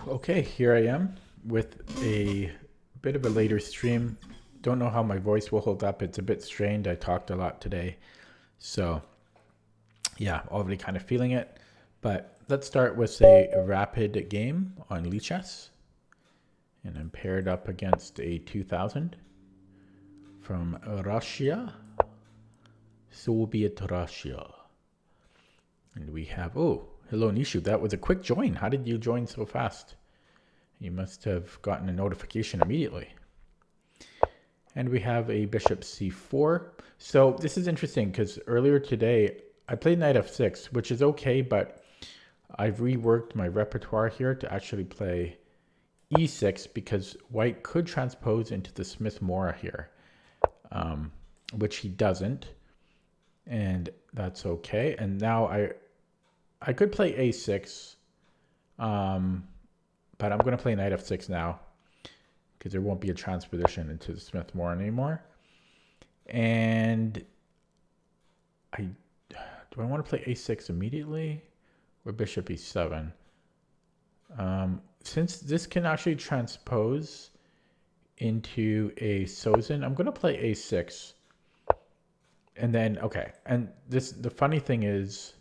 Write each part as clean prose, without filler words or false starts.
Okay, here I am with a bit of a later stream. Don't know how my voice will hold up. It's a bit strained. I talked a lot today. So, yeah, already kind of feeling it. But let's start with a rapid game on Lichess. And I'm paired up against a 2000 from Russia, Soviet Russia. And we have, oh, hello Nishu. That was a quick join. How did you join so fast? You must have gotten a notification immediately. And we have a bishop c4. So this is interesting because earlier today I played knight f6, which is okay, but I've reworked my repertoire here to actually play e6 because white could transpose into the Smith-Morra here, which he doesn't, and that's okay. And now I could play a6, but I'm going to play knight f6 now because there won't be a transposition into the Smith-Morra anymore. And do I want to play a6 immediately or bishop e7? Since this can actually transpose into a Sozin, I'm going to play a6. And then, okay. And the funny thing is,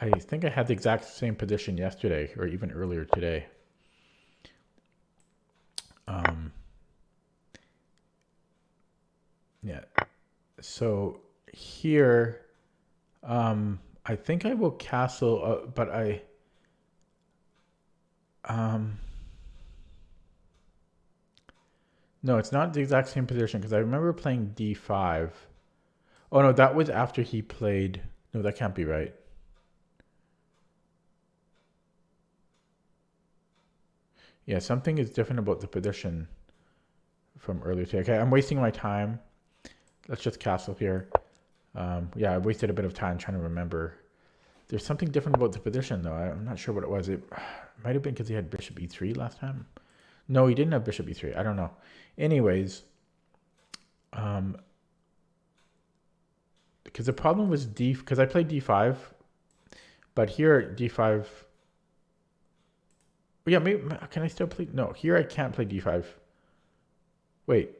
I think I had the exact same position yesterday or even earlier today. Yeah. So here, I think I will castle, but no, it's not the exact same position because I remember playing d5. Oh no, that was after he played. No, that can't be right. Yeah, something is different about the position from earlier today. Okay, I'm wasting my time. Let's just castle here. Yeah, I wasted a bit of time trying to remember. There's something different about the position, though. I'm not sure what it was. It might have been because he had bishop e3 last time. No, he didn't have bishop e3. I don't know. Anyways, because the problem was because I played d5, but here d5. Yeah, maybe can I still play? No, here I can't play d5. Wait.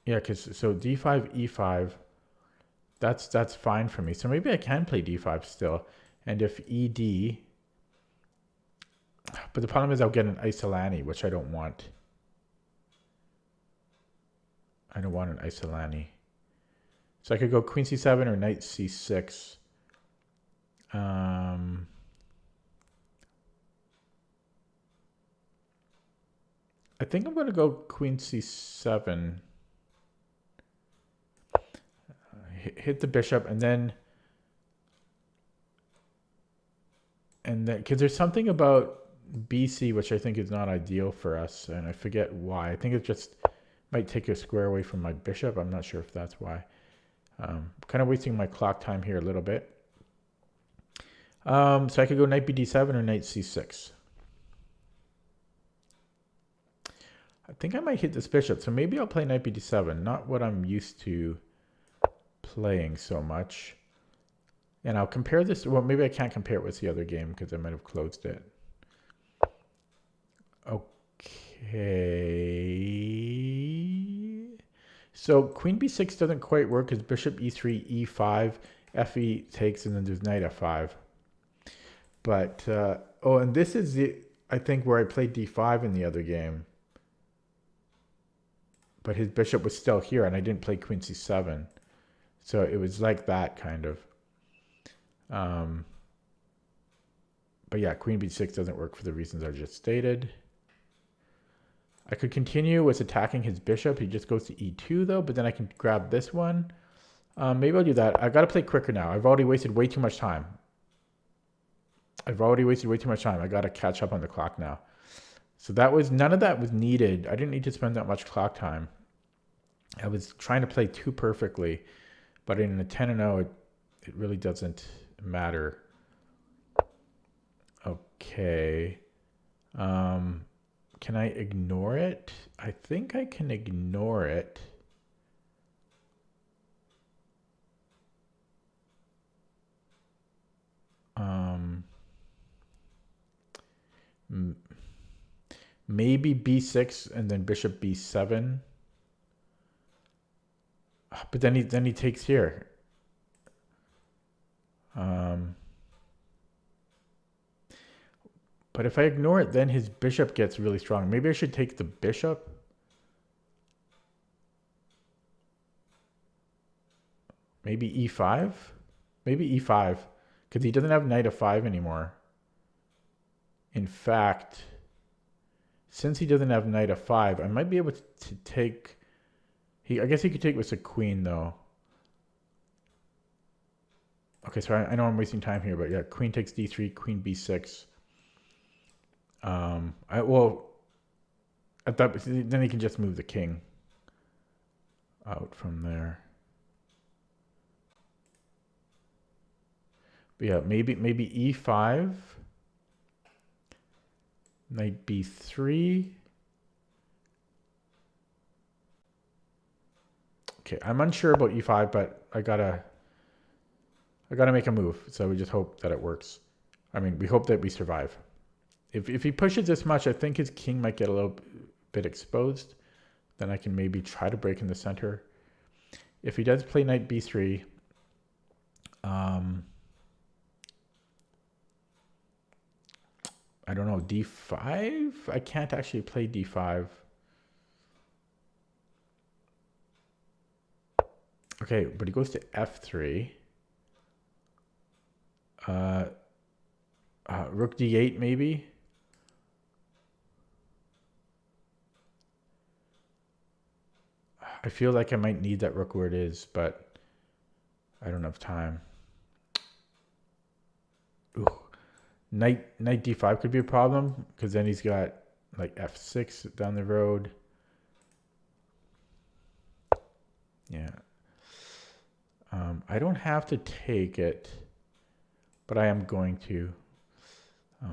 Yeah, because so d5, e5. That's fine for me. So maybe I can play d5 still. And if ed, but the problem is I'll get an Isolani, which I don't want. I don't want an Isolani. So I could go queen c7 or knight c6. I think I'm going to go queen c7. Hit the bishop and then because there's something about BC which I think is not ideal for us, and I forget why. I think it just might take a square away from my bishop. I'm not sure if that's why. Kind of wasting my clock time here a little bit. So I could go knight bd7 or knight c6. I think I might hit this bishop, so maybe I'll play knight bd7. Not what I'm used to playing so much. And I'll compare this. Well, maybe I can't compare it with the other game because I might have closed it. Okay. So queen b6 doesn't quite work because bishop e3, e5, fe takes, and then there's knight f5. But, oh, and this is I think, where I played d5 in the other game. But his bishop was still here, and I didn't play queen c7. So it was like that, kind of. But yeah, queen b6 doesn't work for the reasons I just stated. I could continue with attacking his bishop. He just goes to e2, though, but then I can grab this one. Maybe I'll do that. I got to play quicker now. I've already wasted way too much time. I got to catch up on the clock now. So none of that was needed. I didn't need to spend that much clock time. I was trying to play too perfectly, but in a 10-0, it really doesn't matter. Okay. Can I ignore it? I think I can ignore it. Maybe b6 and then bishop b7. But then he takes here. But if I ignore it, then his bishop gets really strong. Maybe I should take the bishop. Maybe e5? Maybe e5, because he doesn't have knight f5 anymore. In fact, since he doesn't have knight f5, I might be able to take... I guess he could take with a queen, though. Okay, so I know I'm wasting time here, but yeah, queen takes d3, queen b6. Then he can just move the king out from there. But yeah, maybe e5, knight b3. Okay, I'm unsure about e5, but I gotta make a move. So we just hope that it works. I mean, we hope that we survive. If he pushes this much, I think his king might get a little bit exposed. Then I can maybe try to break in the center. If he does play knight b3, I don't know, d5? I can't actually play d5. Okay, but he goes to f3. Rook d8 maybe? I feel like I might need that rook where it is, but I don't have time. Ooh. Knight d5 could be a problem, because then he's got like f6 down the road. Yeah. I don't have to take it, but I am going to.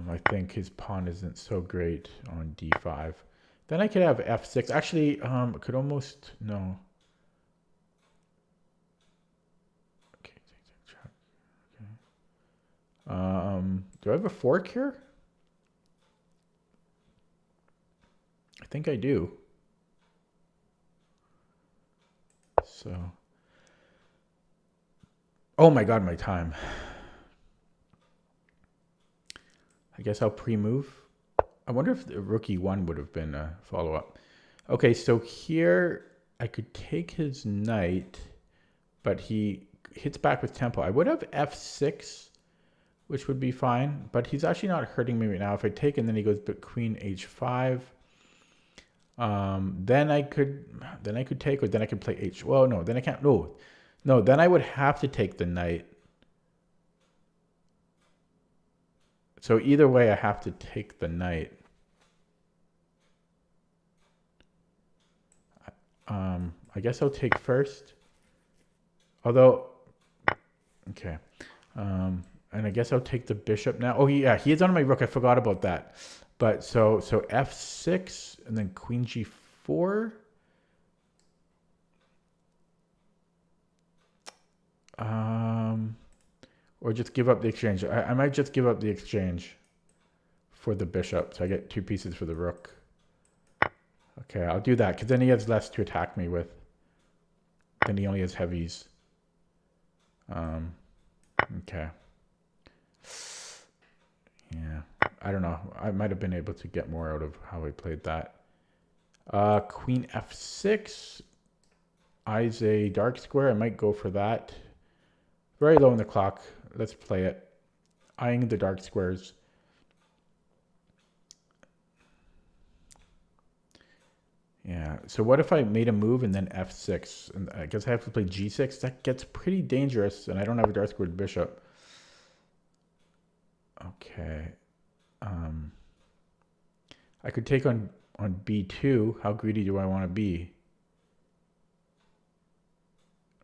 I think his pawn isn't so great on d5. Then I could have f6. Actually, could almost, no. Okay. Do I have a fork here? I think I do. So, oh my God, my time. I guess I'll pre-move. I wonder if the rook e1 would have been a follow-up. Okay, so here I could take his knight, but he hits back with tempo. I would have f6, which would be fine, but he's actually not hurting me right now. If I take and then he goes queen h5, then I could take, or then I could play h. Well, no, then I can't. No, then I would have to take the knight. So either way, I have to take the knight. I guess I'll take first. Although, okay. And I guess I'll take the bishop now. Oh yeah, he is on my rook. I forgot about that. But so f6 and then queen g4. Or just give up the exchange. I might just give up the exchange for the bishop. So I get 2 pieces for the rook. Okay, I'll do that because then he has less to attack me with. Then he only has heavies. Okay. Yeah, I don't know. I might have been able to get more out of how I played that. Queen f6. Eyes a dark square. I might go for that. Very low on the clock. Let's play it. Eyeing the dark squares. Yeah, so what if I made a move and then f6? And I guess I have to play g6. That gets pretty dangerous, and I don't have a dark squared bishop. Okay. I could take on b2. How greedy do I want to be?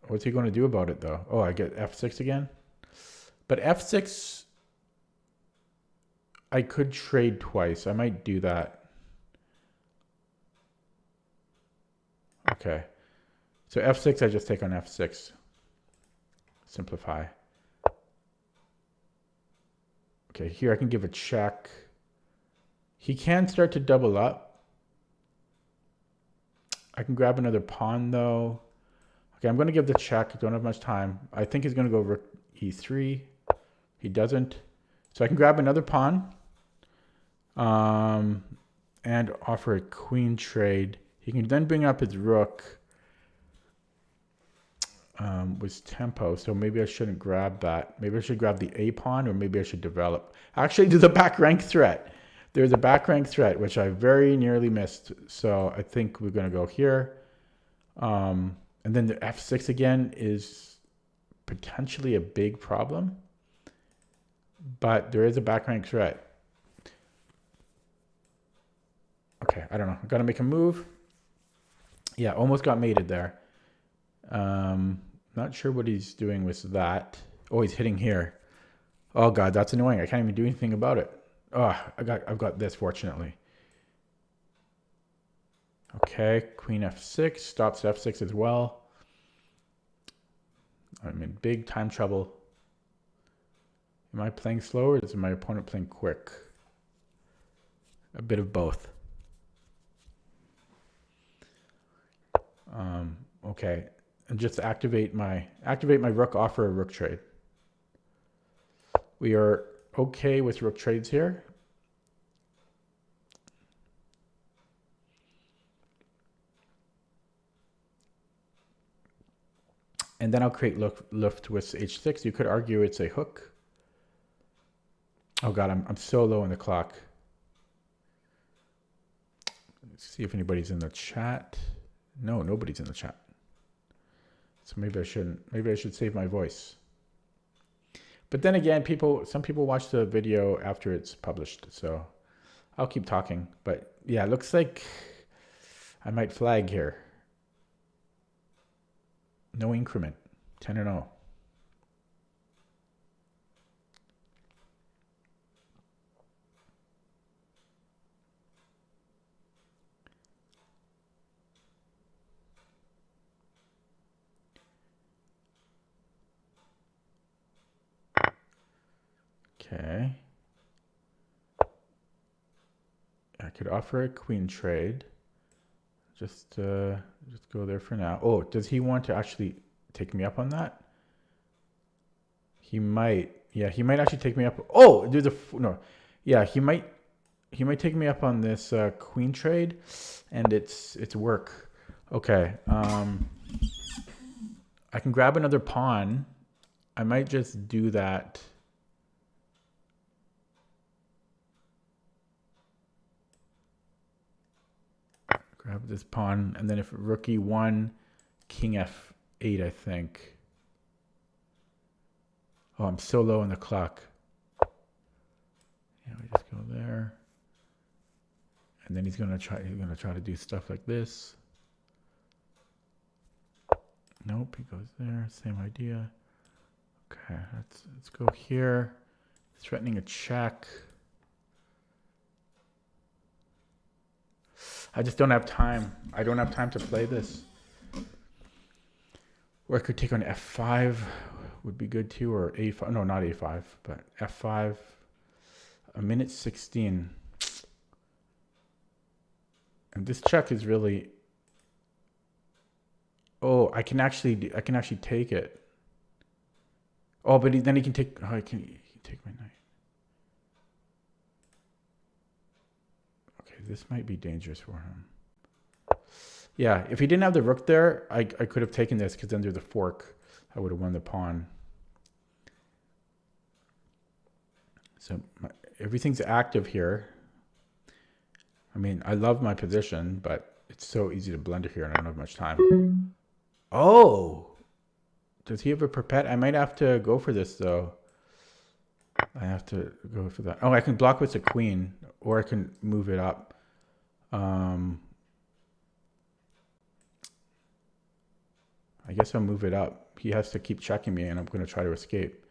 What's he going to do about it, though? Oh, I get f6 again? But f6, I could trade twice. I might do that. Okay. So f6, I just take on f6. Simplify. Okay, here I can give a check. He can start to double up. I can grab another pawn though. Okay, I'm going to give the check. Don't have much time. I think he's going to go rook e3. He doesn't. So I can grab another pawn and offer a queen trade. He can then bring up his rook with tempo. So maybe I shouldn't grab that. Maybe I should grab the a pawn, or maybe I should develop. Actually, there's a back rank threat. There's a back rank threat, which I very nearly missed. So I think we're going to go here. And then the f6 again is potentially a big problem. But there is a back rank threat. Okay, I don't know. I got to make a move. Yeah, almost got mated there. Not sure what he's doing with that. Oh, he's hitting here. Oh God, that's annoying. I can't even do anything about it. Oh, I've got this, fortunately. Okay, queen f6 stops f6 as well. I'm in big time trouble. Am I playing slow, or is my opponent playing quick? A bit of both. Okay, and just activate my rook, offer a rook trade. We are okay with rook trades here. And then I'll create Luft with h6. You could argue it's a hook. Oh God, I'm so low on the clock. Let's see if anybody's in the chat. No, nobody's in the chat. So maybe I shouldn't. Maybe I should save my voice. But then again, some people watch the video after it's published, so I'll keep talking. But yeah, it looks like I might flag here. No increment, 10-0. Okay. I could offer a queen trade. Just go there for now. Oh, does he want to actually take me up on that? He might. Yeah, he might actually take me up. Oh, there's a no. Yeah, he might take me up on this queen trade, and it's work. Okay. I can grab another pawn. I might just do that. Grab this pawn, and then if rook e1, king f8, I think. Oh, I'm so low on the clock. Yeah, we just go there. And then he's gonna try to do stuff like this. Nope, he goes there, same idea. Okay, let's go here. Threatening a check. I just don't have time. I don't have time to play this. Or I could take on f5 would be good too, or a5. No, not a5, but f5. A minute 16. And this check is really. Oh, I can actually take it. Oh, but then he can take. Oh, he can take my knight. Okay, this might be dangerous for him. Yeah, if he didn't have the rook there, I could have taken this, because then there's a fork. I would have won the pawn. So everything's active here. I mean, I love my position, but it's so easy to blunder here, and I don't have much time. Oh! Does he have a perpet? I might have to go for this, though. I have to go for that. Oh, I can block with the queen, or I can move it up. I guess I'll move it up. He has to keep checking me, and I'm going to try to escape.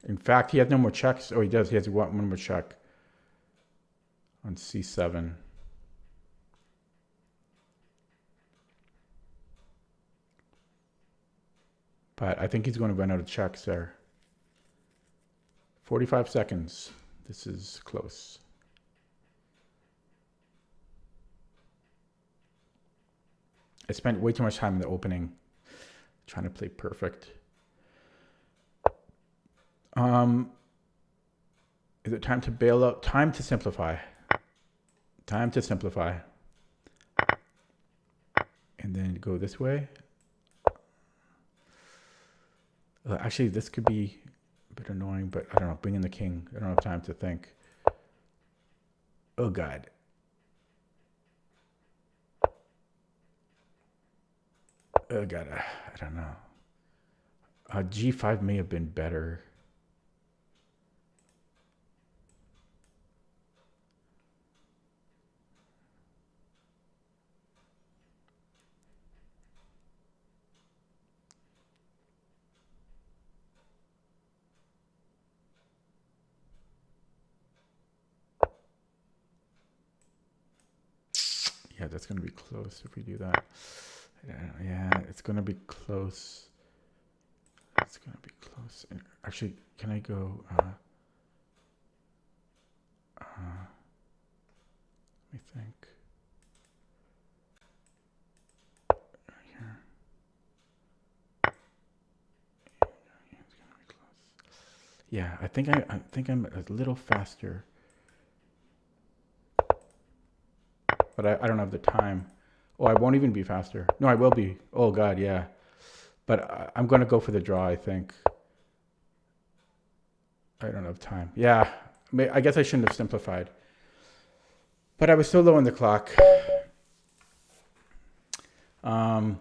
In fact, he has no more checks. Oh, he does. He has one more check on c7. But I think he's going to run out of checks there. 45 seconds. This is close. I spent way too much time in the opening trying to play perfect. Is it time to bail out? Time to simplify. Time to simplify. And then go this way. Actually, this could be a bit annoying, but I don't know. Bring in the king. I don't have time to think. Oh, God. Oh, God. I don't know. G5 may have been better. Yeah, that's going to be close if we do that. Yeah, it's going to be close. It's going to be close. Actually, can I go... let me think. Here. Yeah, it's going to be close. Yeah, I think I'm a little faster. But I don't have the time. Oh, I won't even be faster. No, I will be. Oh, God, yeah. But I'm going to go for the draw, I think. I don't have time. Yeah, I guess I shouldn't have simplified. But I was so low on the clock. I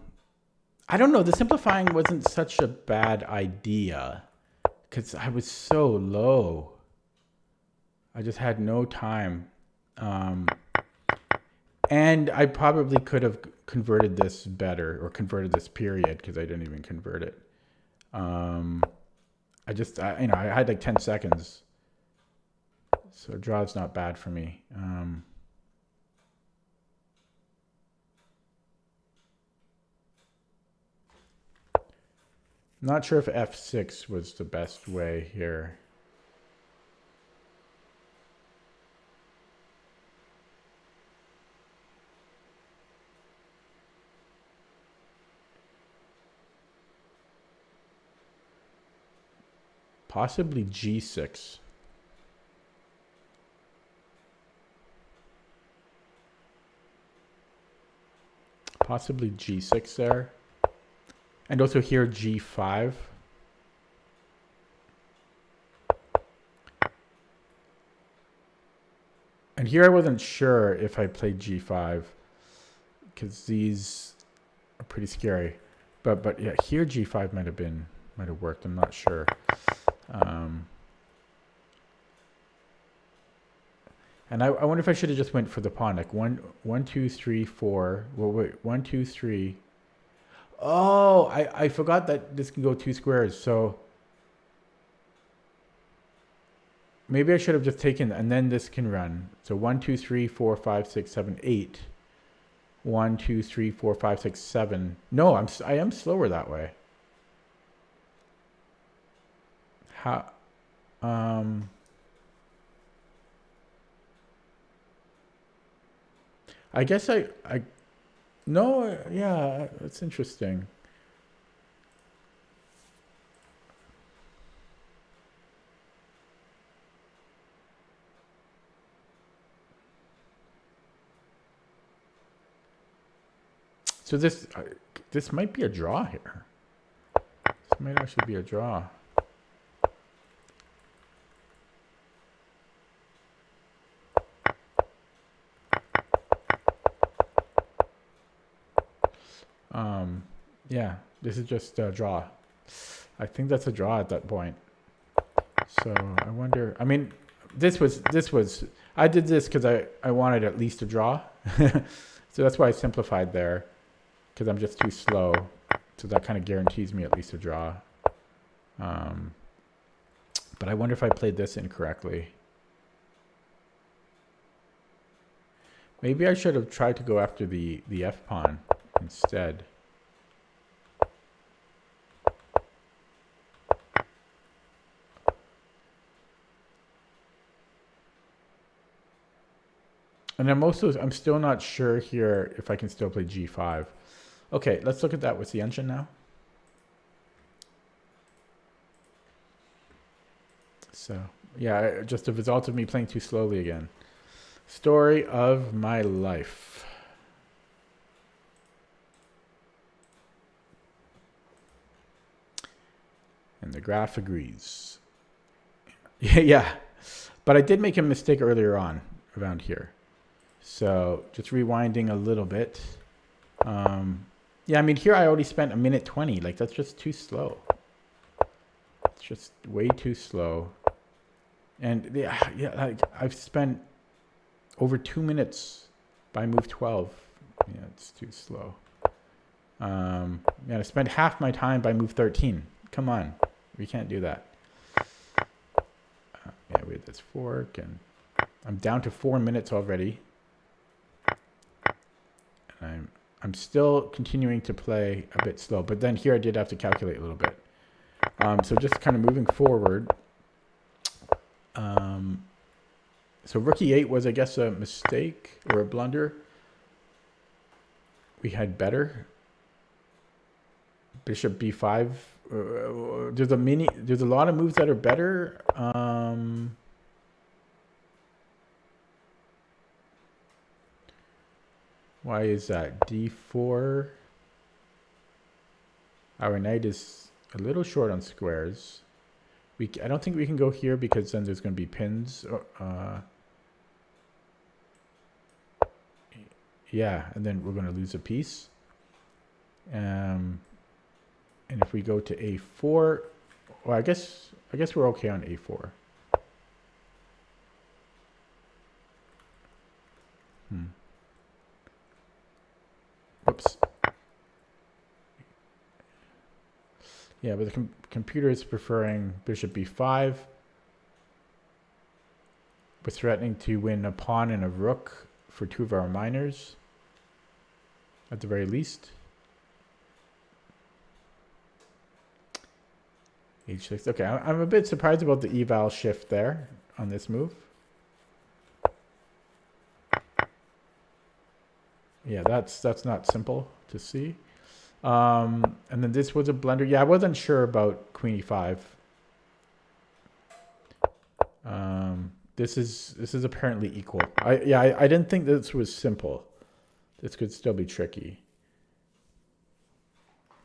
don't know. The simplifying wasn't such a bad idea because I was so low. I just had no time. And I probably could have converted this better or converted this period because I didn't even convert it. I had like 10 seconds. So draw is not bad for me. Not sure if F6 was the best way here. Possibly G6. Possibly G6 there. And also here G5. And here I wasn't sure if I played G5 because these are pretty scary. But yeah, here G5 might have worked. I'm not sure. And I wonder if I should have just went for the pawn, like 1, 2, 3, 4. Well, wait, 1, 2, 3. Oh, I forgot that this can go 2 squares. So maybe I should have just taken, and then this can run. So 1, 2, 3, 4, 5, 6, 7, 8. 1, 2, 3, 4, 5, 6, 7. No, I am slower that way. How? I guess no, yeah, it's interesting. So this might be a draw here. This might actually be a draw. Yeah, this is just a draw. I think that's a draw at that point. So I wonder, I mean, this was, I did this because I wanted at least a draw. So that's why I simplified there, because I'm just too slow. So that kind of guarantees me at least a draw. But I wonder if I played this incorrectly. Maybe I should have tried to go after the F pawn instead. And I'm still not sure here if I can still play g5. Okay, let's look at that with the engine now. So, yeah, just a result of me playing too slowly again. Story of my life. And the graph agrees. Yeah, but I did make a mistake earlier on around here. So just rewinding a little bit. Yeah, I mean, here I already spent 1:20. Like, that's just too slow. It's just way too slow. And yeah, like I've spent over 2 minutes by move 12. Yeah, it's too slow. Yeah, I spent half my time by move 13. Come on, we can't do that. Yeah, we have this fork, and I'm down to 4 minutes already. And I'm still continuing to play a bit slow, but then here I did have to calculate a little bit. So just kind of moving forward. So rook e8 was, I guess, a mistake or a blunder. We had better. Bishop b5. There's a lot of moves that are better. Why is that? d4. Our knight is a little short on squares. I don't think we can go here because then there's going to be pins. Yeah, and then we're going to lose a piece. And if we go to a4, well, I guess we're okay on a4. Whoops. Yeah, but the computer is preferring bishop b5. We're threatening to win a pawn and a rook for 2 of our minors, at the very least. h6. Okay, I'm a bit surprised about the eval shift there on this move. Yeah, that's not simple to see. And then this was a blunder. Yeah, I wasn't sure about queen e5. This is apparently equal. I didn't think this was simple. This could still be tricky.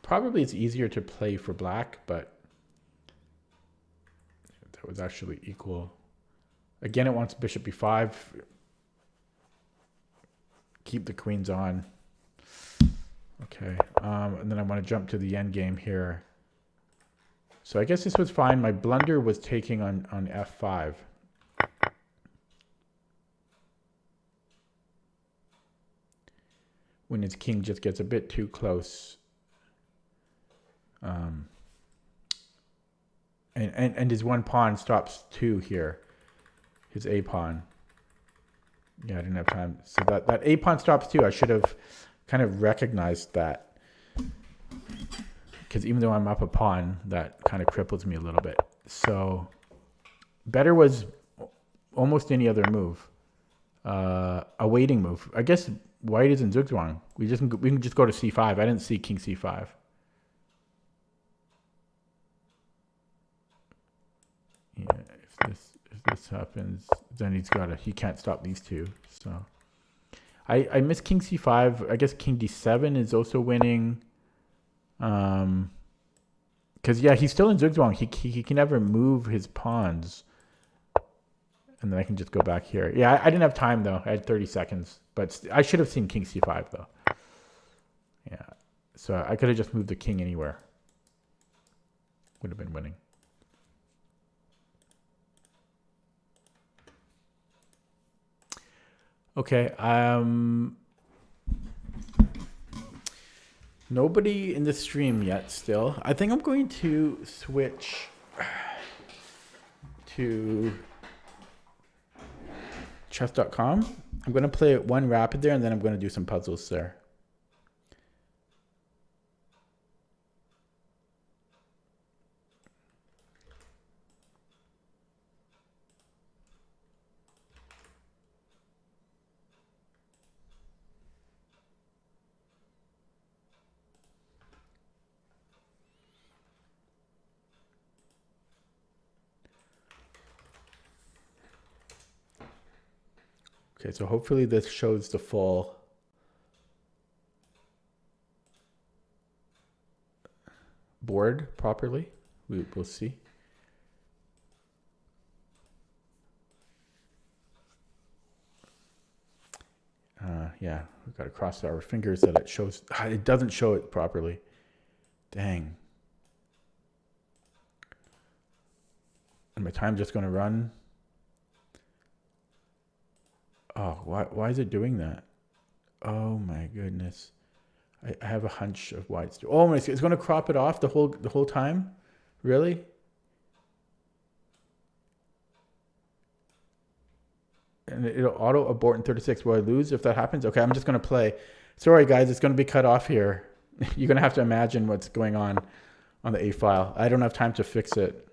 Probably it's easier to play for black, but that was actually equal. Again, it wants bishop b5. Keep the queens on. Okay, and then I want to jump to the end game here. So I guess this was fine. My blunder was taking on f5. When his king just gets a bit too close. And his one pawn stops 2 here. His a pawn. Yeah, I didn't have time. So that a pawn stops 2. I should have kind of recognized that. Because even though I'm up a pawn, that kind of cripples me a little bit. So better was almost any other move. A waiting move. I guess white is in zugzwang. We can just go to c5. I didn't see king c5. Yeah, if this happens, then he can't stop these 2. So I miss king c5. I guess king d7 is also winning. Because yeah, he's still in zugzwang. He can never move his pawns. And then I can just go back here. Yeah, I didn't have time though. I had 30 seconds, but I should have seen king c5 though. Yeah, so I could have just moved the king anywhere. Would have been winning. Okay, nobody in the stream yet still. I think I'm going to switch to chess.com. I'm going to play one rapid there, and then I'm going to do some puzzles there. Okay, so hopefully this shows the full board properly. We'll see. Yeah, we've got to cross our fingers that it shows. It doesn't show it properly. Dang. And my time's just going to run. Oh, why is it doing that? Oh my goodness. I have a hunch of why it's doing. Oh my, it's going to crop it off the whole time? Really? And it'll auto abort in 36. Will I lose if that happens? Okay, I'm just going to play. Sorry guys, it's going to be cut off here. You're going to have to imagine what's going on the A file. I don't have time to fix it.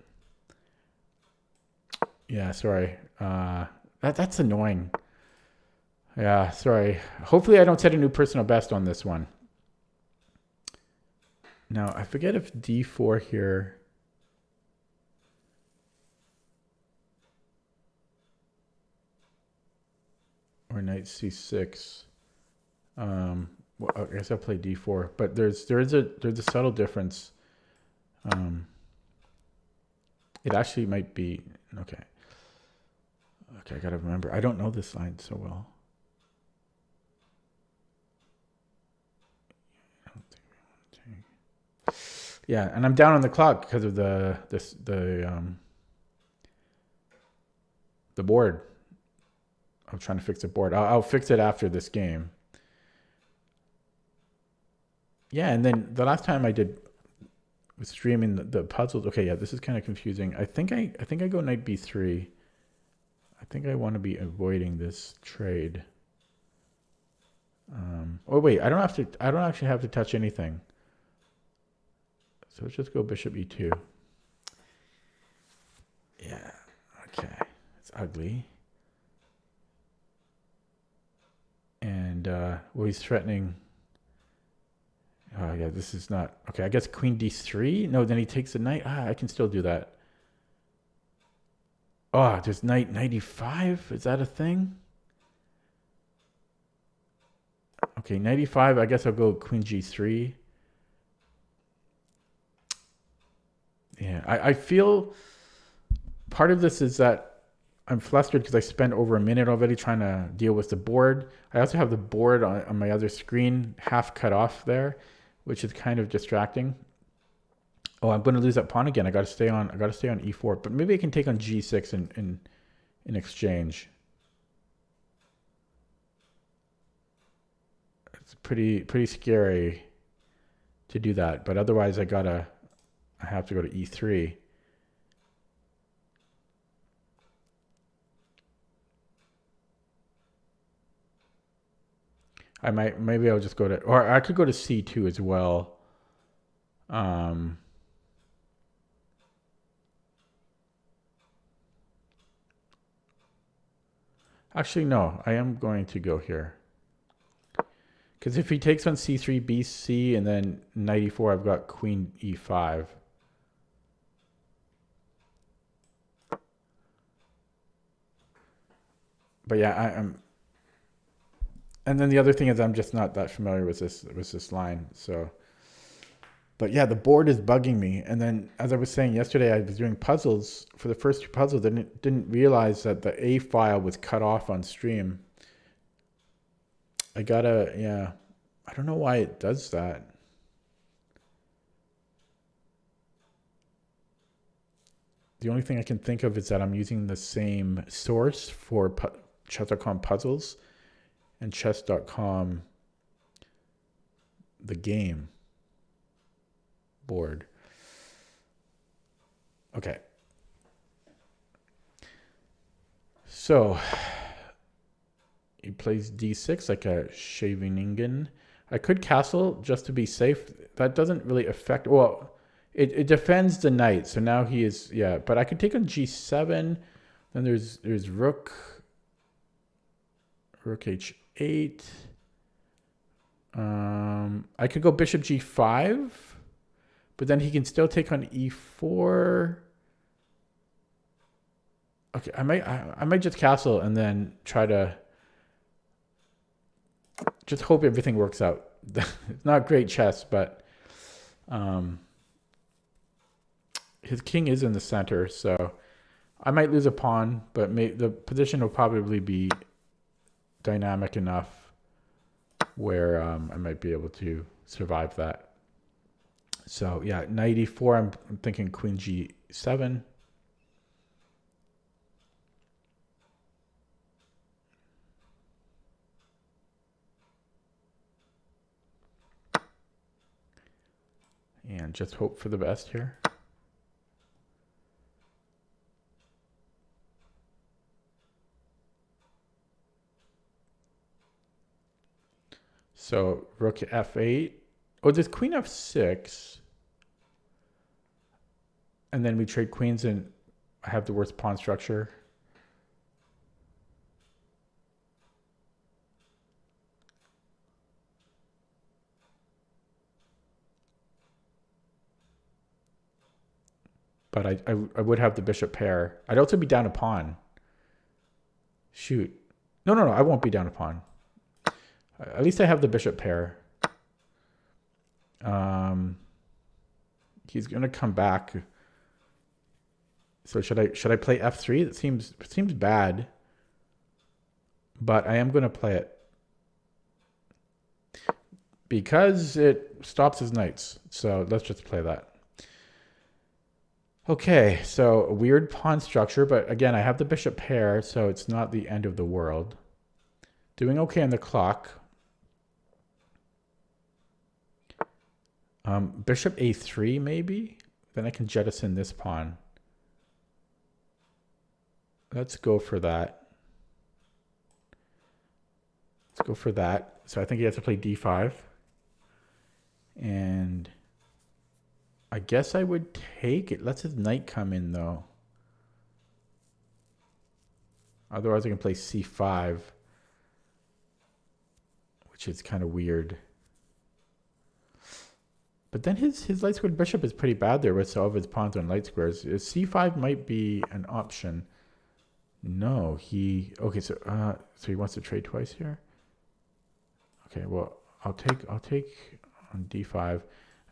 Yeah, sorry. That's annoying. Yeah, sorry. Hopefully I don't set a new personal best on this one. Now, I forget if D4 here... or knight C6. Well, I guess I'll play D4, but there's a subtle difference. It actually might be okay. Okay, I gotta remember. I don't know this line so well. Yeah, and I'm down on the clock because of the board. I'm trying to fix the board. I'll fix it after this game. Yeah, and then the last time I did was streaming the puzzles. Okay, yeah, this is kind of confusing. I think I go knight b3. I think I want to be avoiding this trade. Oh wait, I don't actually have to touch anything. So let's just go bishop e2. Yeah, okay, it's ugly. And well, he's threatening. Oh yeah, this is not okay. I guess queen d3. No, then he takes the knight. I can still do that. Oh, there's knight 95. Is that a thing? Okay, 95. I guess I'll go queen g3. Yeah, I feel part of this is that I'm flustered because I spent over a minute already trying to deal with the board. I also have the board on my other screen half cut off there, which is kind of distracting. Oh, I'm going to lose that pawn again. I got to stay on e4, but maybe I can take on g6 in exchange. It's pretty scary to do that, but otherwise I have to go to e3. Maybe I'll just go to, or I could go to c2 as well. Actually, no, I am going to go here. Because if he takes on c3, bc, and then knight e4, I've got queen e5. But yeah, I'm. And then the other thing is I'm just not that familiar with this line. So, but yeah, the board is bugging me. And then, as I was saying yesterday, I was doing puzzles for the first two puzzles. And didn't realize that the A file was cut off on stream. I don't know why it does that. The only thing I can think of is that I'm using the same source for chess.com puzzles and chess.com the game board. Okay. So he plays d6 like a Scheveningen. I could castle just to be safe. That doesn't really affect, well, it defends the knight. So now he is, yeah, but I could take on g7. Then there's rook h8. I could go bishop g5, but then he can still take on e4. Okay, I might just castle and then try to just hope everything works out. It's not great chess, but his king is in the center, so I might lose a pawn, but the position will probably be dynamic enough where I might be able to survive that. So yeah, knight e4, I'm thinking queen g7. And just hope for the best here. So rook f8. Oh, there's queen f6. And then we trade queens and I have the worst pawn structure. But I would have the bishop pair. I'd also be down a pawn. Shoot. No, I won't be down a pawn. At least I have the bishop pair. He's gonna come back. So should I play f3? It seems bad, but I am gonna play it because it stops his knights. So let's just play that. Okay, so a weird pawn structure, but again, I have the bishop pair, so it's not the end of the world. Doing okay on the clock. Bishop a3 maybe? Then I can jettison this pawn. Let's go for that. Let's go for that. So I think he has to play d5. And I guess I would take it. Let's his knight come in though. Otherwise I can play c5, which is kind of weird. But then his light squared bishop is pretty bad there with all of his pawns on light squares. C5 might be an option. No, okay, so he wants to trade twice here. Okay, well, I'll take on d5.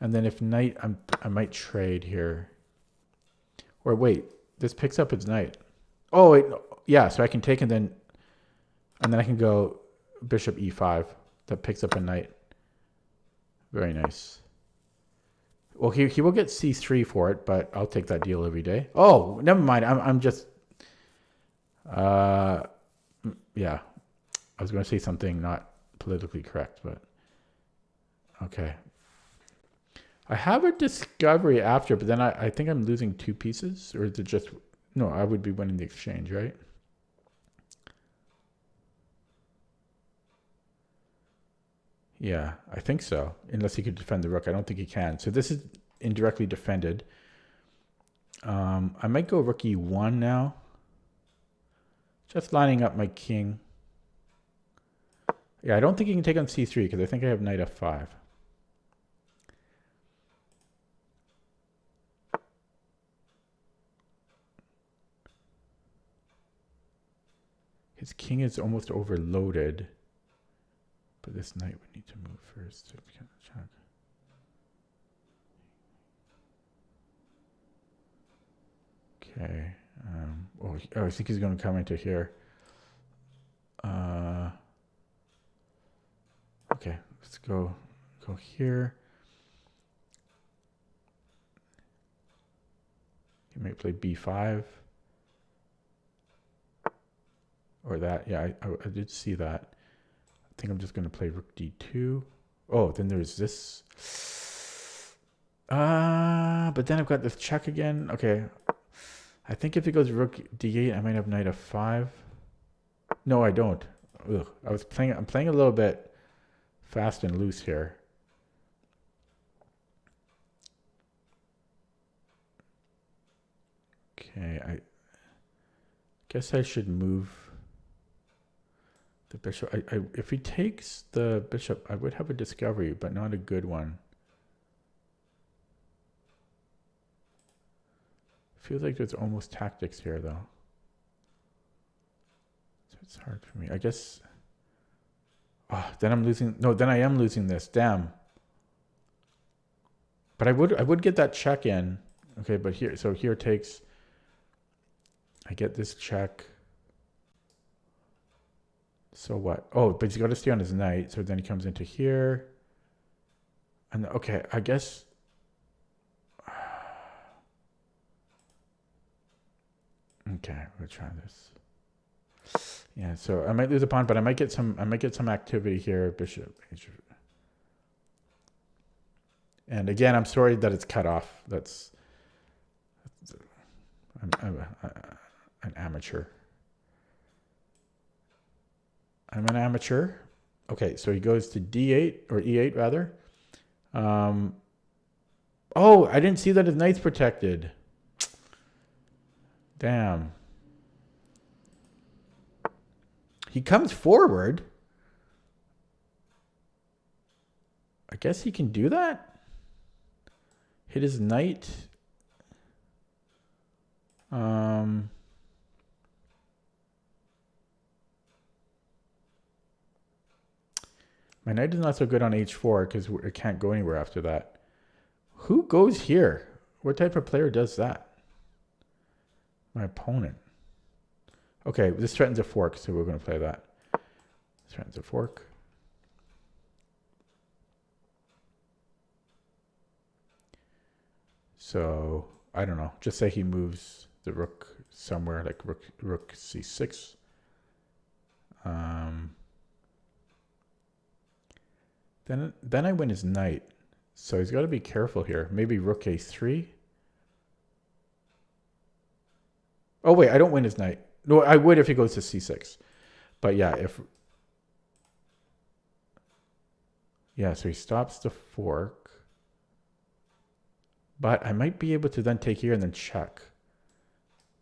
And then if knight, I might trade here. Or wait, this picks up his knight. Oh, wait, yeah, so I can take and then I can go bishop e5. That picks up a knight. Very nice. Well, he will get c3 for it, but I'll take that deal every day. Oh, never mind. I'm just yeah. I was going to say something not politically correct, but okay. I have a discovery after, but then I think I'm losing 2 pieces, or is it just no? I would be winning the exchange, right? Yeah, I think so. Unless he could defend the rook. I don't think he can. So this is indirectly defended. I might go rook e1 now. Just lining up my king. Yeah, I don't think he can take on c3 because I think I have knight f5. His king is almost overloaded. But this knight would need to move first. Okay. I think he's going to come into here. Okay, let's go here. He might play b5. Or that. Yeah, I did see that. I think I'm just going to play rook d2. Oh, then there's this. But then I've got this check again. Okay. I think if it goes rook d8, I might have knight f5. No, I don't. Ugh. I'm playing a little bit fast and loose here. Okay, I guess I should move the bishop. If he takes the bishop, I would have a discovery, but not a good one. Feels like there's almost tactics here, though. So it's hard for me. I guess. Oh, then I'm losing. No, then I am losing this. Damn. But I would get that check in. Okay, but here, so here takes, I get this check. So what? Oh, but he's got to stay on his knight. So then he comes into here. And okay, I guess. Okay, we'll try this. Yeah, so I might lose a pawn, but I might get some activity here, bishop. And again, I'm sorry that it's cut off. I'm an amateur. I'm an amateur. Okay, so he goes to d8 or e8 rather. Oh, I didn't see that his knight's protected. Damn. He comes forward. I guess he can do that. Hit his knight. My knight is not so good on h4 because it can't go anywhere after that. Who goes here? What type of player does that? My opponent. Okay, this threatens a fork, so we're going to play that. Threatens a fork. So, I don't know. Just say he moves the rook somewhere, like rook c6. Then I win his knight. So he's got to be careful here. Maybe rook a3. Oh, wait, I don't win his knight. No, I would if he goes to c6. But yeah, so he stops the fork. But I might be able to then take here and then check.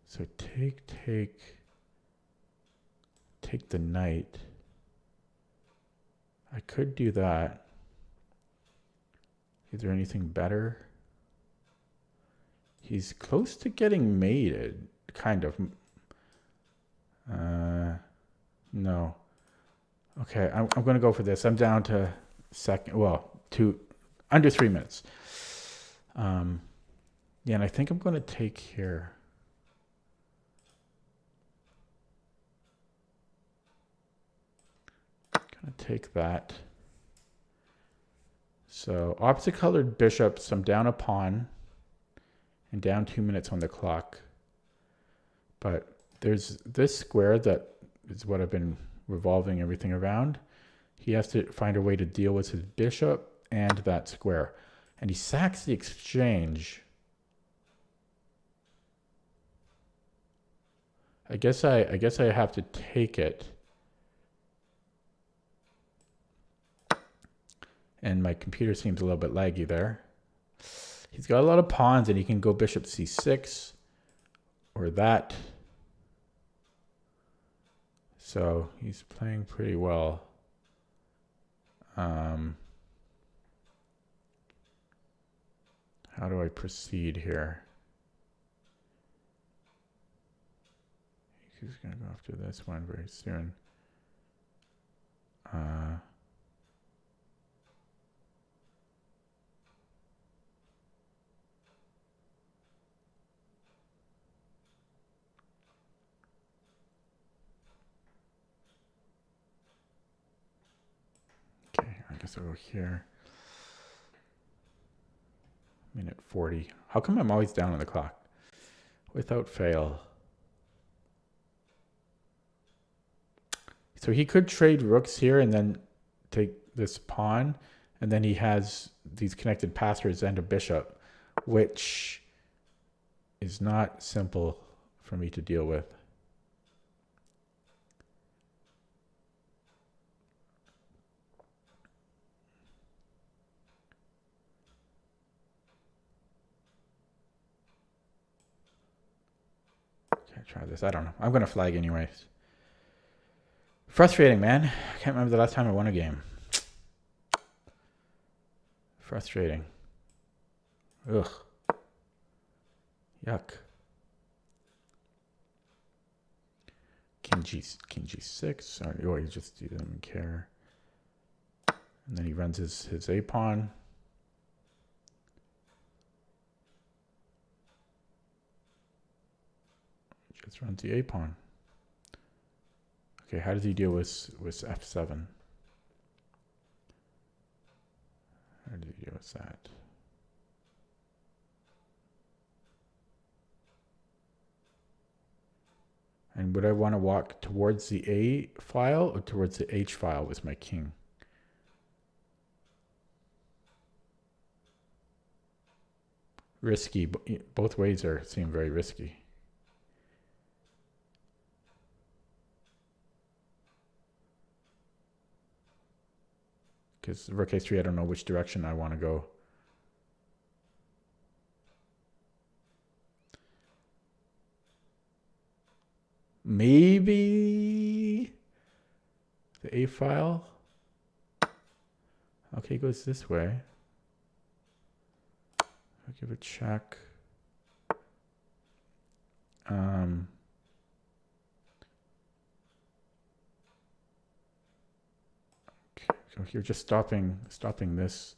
So take the knight. I could do that. Is there anything better? He's close to getting mated, kind of. No. Okay, I'm going to go for this. I'm down to under 3 minutes. Yeah, and I think I'm going to take here. Going to take that. So opposite colored bishops, I'm down a pawn and down 2 minutes on the clock. But there's this square that is what I've been revolving everything around. He has to find a way to deal with his bishop and that square. And he sacks the exchange. I guess I have to take it. And my computer seems a little bit laggy there. He's got a lot of pawns and he can go bishop c6 or that. So he's playing pretty well. How do I proceed here? He's going to go after this one very soon. Okay, I guess I'll go here. Minute 40. How come I'm always down on the clock? Without fail. So he could trade rooks here and then take this pawn. And then he has these connected passwords and a bishop, which is not simple for me to deal with. Try this. I don't know. I'm going to flag anyways. Frustrating, man. I can't remember the last time I won a game. Frustrating. Ugh. Yuck. King G6. Sorry. Oh, you just didn't care. And then he runs his A pawn. Just runs the A pawn. Okay, how does he deal with F7? How does he deal with that? And would I want to walk towards the A file or towards the H file with my king? Risky. Both ways seem very risky. Because rook h3, I don't know which direction I want to go. Maybe the A file. Okay, it goes this way. I'll give it a check. Okay, so you're just stopping this.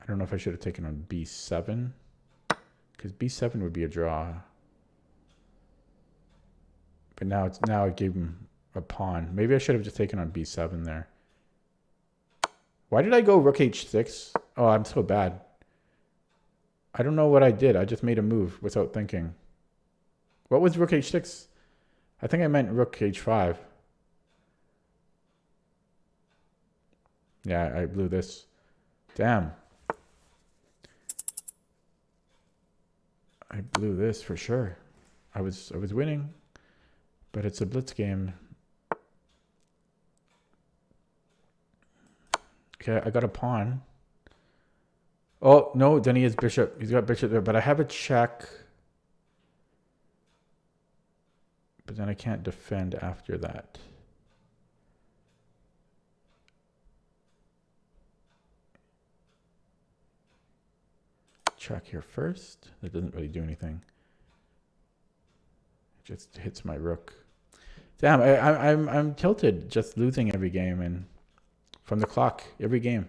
I don't know if I should have taken on B7. Because B7 would be a draw. But now I gave him a pawn. Maybe I should have just taken on B7 there. Why did I go rook H6? Oh, I'm so bad. I don't know what I did. I just made a move without thinking. What was rook H6? I think I meant rook H5. Yeah, I blew this. Damn. I blew this for sure. I was winning, but it's a blitz game. Okay, I got a pawn. Oh, no, then he has bishop. He's got bishop there, but I have a check. But then I can't defend after that. Check here first. That doesn't really do anything. It just hits my rook. Damn, I'm tilted, just losing every game and from the clock, every game.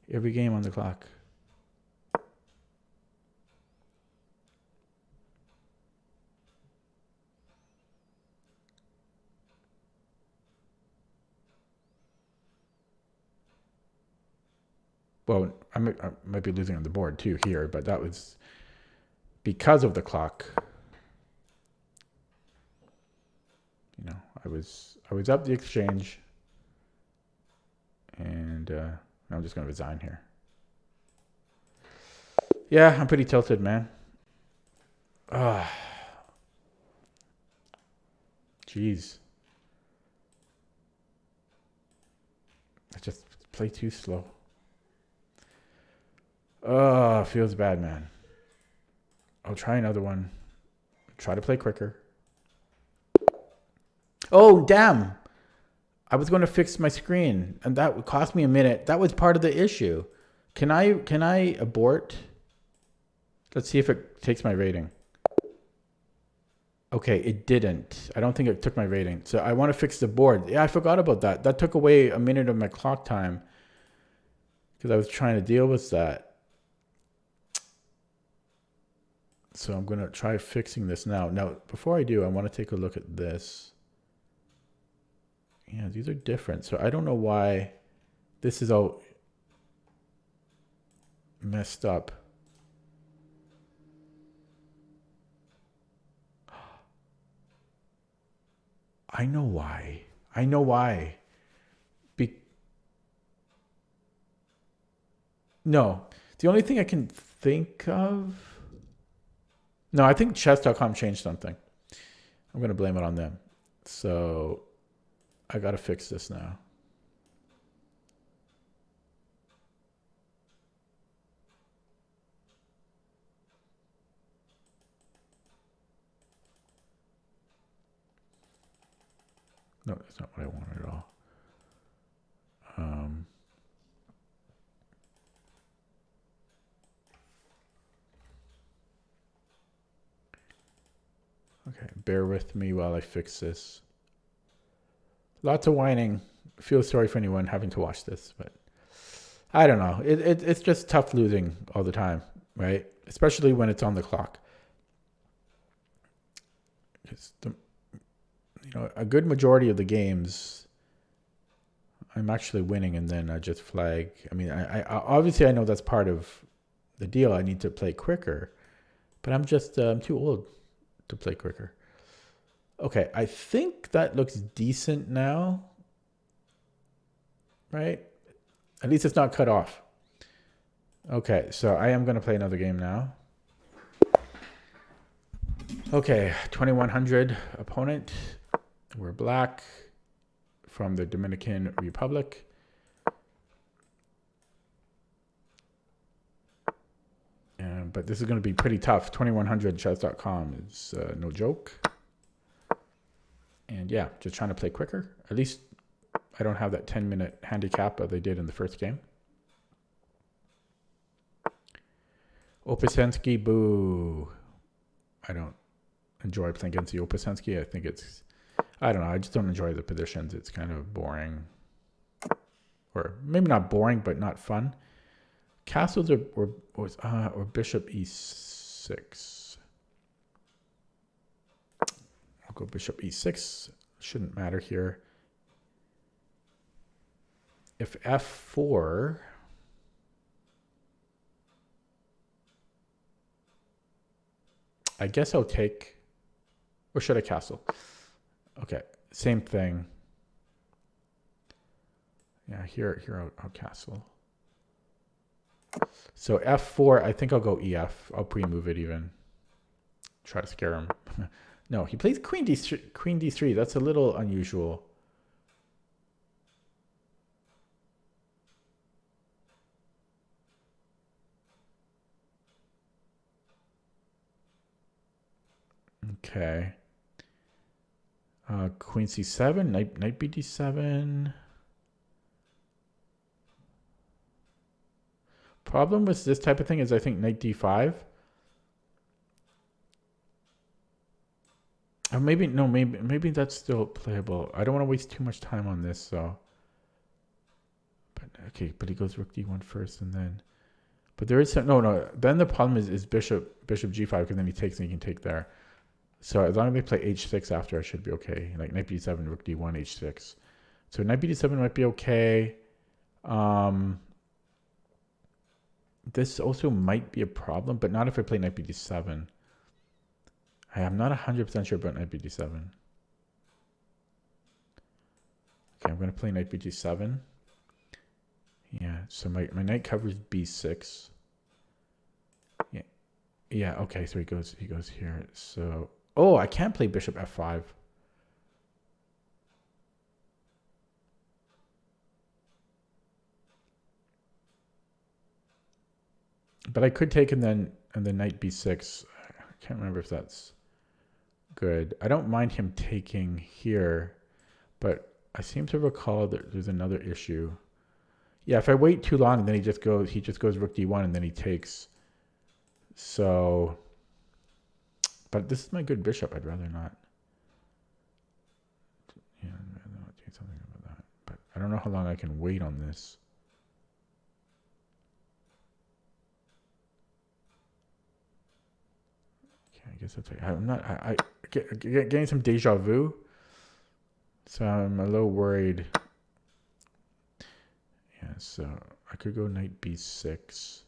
Every game on the clock. Well, I might be losing on the board too here, but that was because of the clock. You know, I was up the exchange, and I'm just gonna resign here. Yeah, I'm pretty tilted, man. Ah, jeez. I just play too slow. Oh, feels bad, man. I'll try another one. Try to play quicker. Oh, damn. I was going to fix my screen, and that would cost me a minute. That was part of the issue. Can I abort? Let's see if it takes my rating. Okay, it didn't. I don't think it took my rating. So I want to fix the board. Yeah, I forgot about that. That took away a minute of my clock time because I was trying to deal with that. So I'm going to try fixing this now. Now, before I do, I want to take a look at this. Yeah, these are different. So I don't know why this is all messed up. I know why. I know why. No, the only thing I can think of. No, I think chess.com changed something. I'm going to blame it on them. So I got to fix this now. No, that's not what I wanted at all. Okay, bear with me while I fix this. Lots of whining. Feel sorry for anyone having to watch this, but I don't know. It's just tough losing all the time, right? Especially when it's on the clock. A good majority of the games, I'm actually winning, and then I just flag. I mean, I obviously I know that's part of the deal. I need to play quicker, but I'm too old to play quicker. Okay, I think that looks decent now, right? At least it's not cut off. Okay, so I am going to play another game now. Okay, 2100 opponent. We're black from the Dominican Republic. But this is going to be pretty tough. 2100chess.com is no joke. And yeah, just trying to play quicker. At least I don't have that 10-minute handicap that they did in the first game. Opasensky, boo. I don't enjoy playing against the Opasensky. I think I don't know. I just don't enjoy the positions. It's kind of boring. Or maybe not boring, but not fun. Castles or bishop e6. I'll go bishop e6. Shouldn't matter here. If f4, I guess I'll take, or should I castle? Okay, same thing. Yeah, here I'll castle. So f4, I think I'll go ef. I'll pre-move it even. Try to scare him. No, he plays queen d3. Queen d3. That's a little unusual. Okay. Queen c7, knight bd7. Problem with this type of thing is I think knight d5. Or maybe that's still playable. I don't want to waste too much time on this, so. But okay, but he goes rook d1 first, and then. But there is no. Then the problem is bishop g5, because then he takes and he can take there. So as long as they play h6 after, I should be okay. Like knight b7, rook d1, h6. So knight b7 might be okay. This also might be a problem, but not if I play knight bd7. I am not 100% sure about knight bd7. Okay, I'm going to play knight bd7. Yeah, so my knight covers b6. Yeah, okay, so he goes here. So, oh, I can't play bishop f5. But I could take and then knight b6. I can't remember if that's good. I don't mind him taking here, but I seem to recall that there's another issue. Yeah, if I wait too long, then he just goes rook d1 and then he takes. So, but this is my good bishop. I'd rather not. Yeah, I'd rather not do something about that. But I don't know how long I can wait on this. Okay, I guess I'll take. I'm not. I getting some deja vu. So I'm a little worried. Yeah, so I could go knight b6.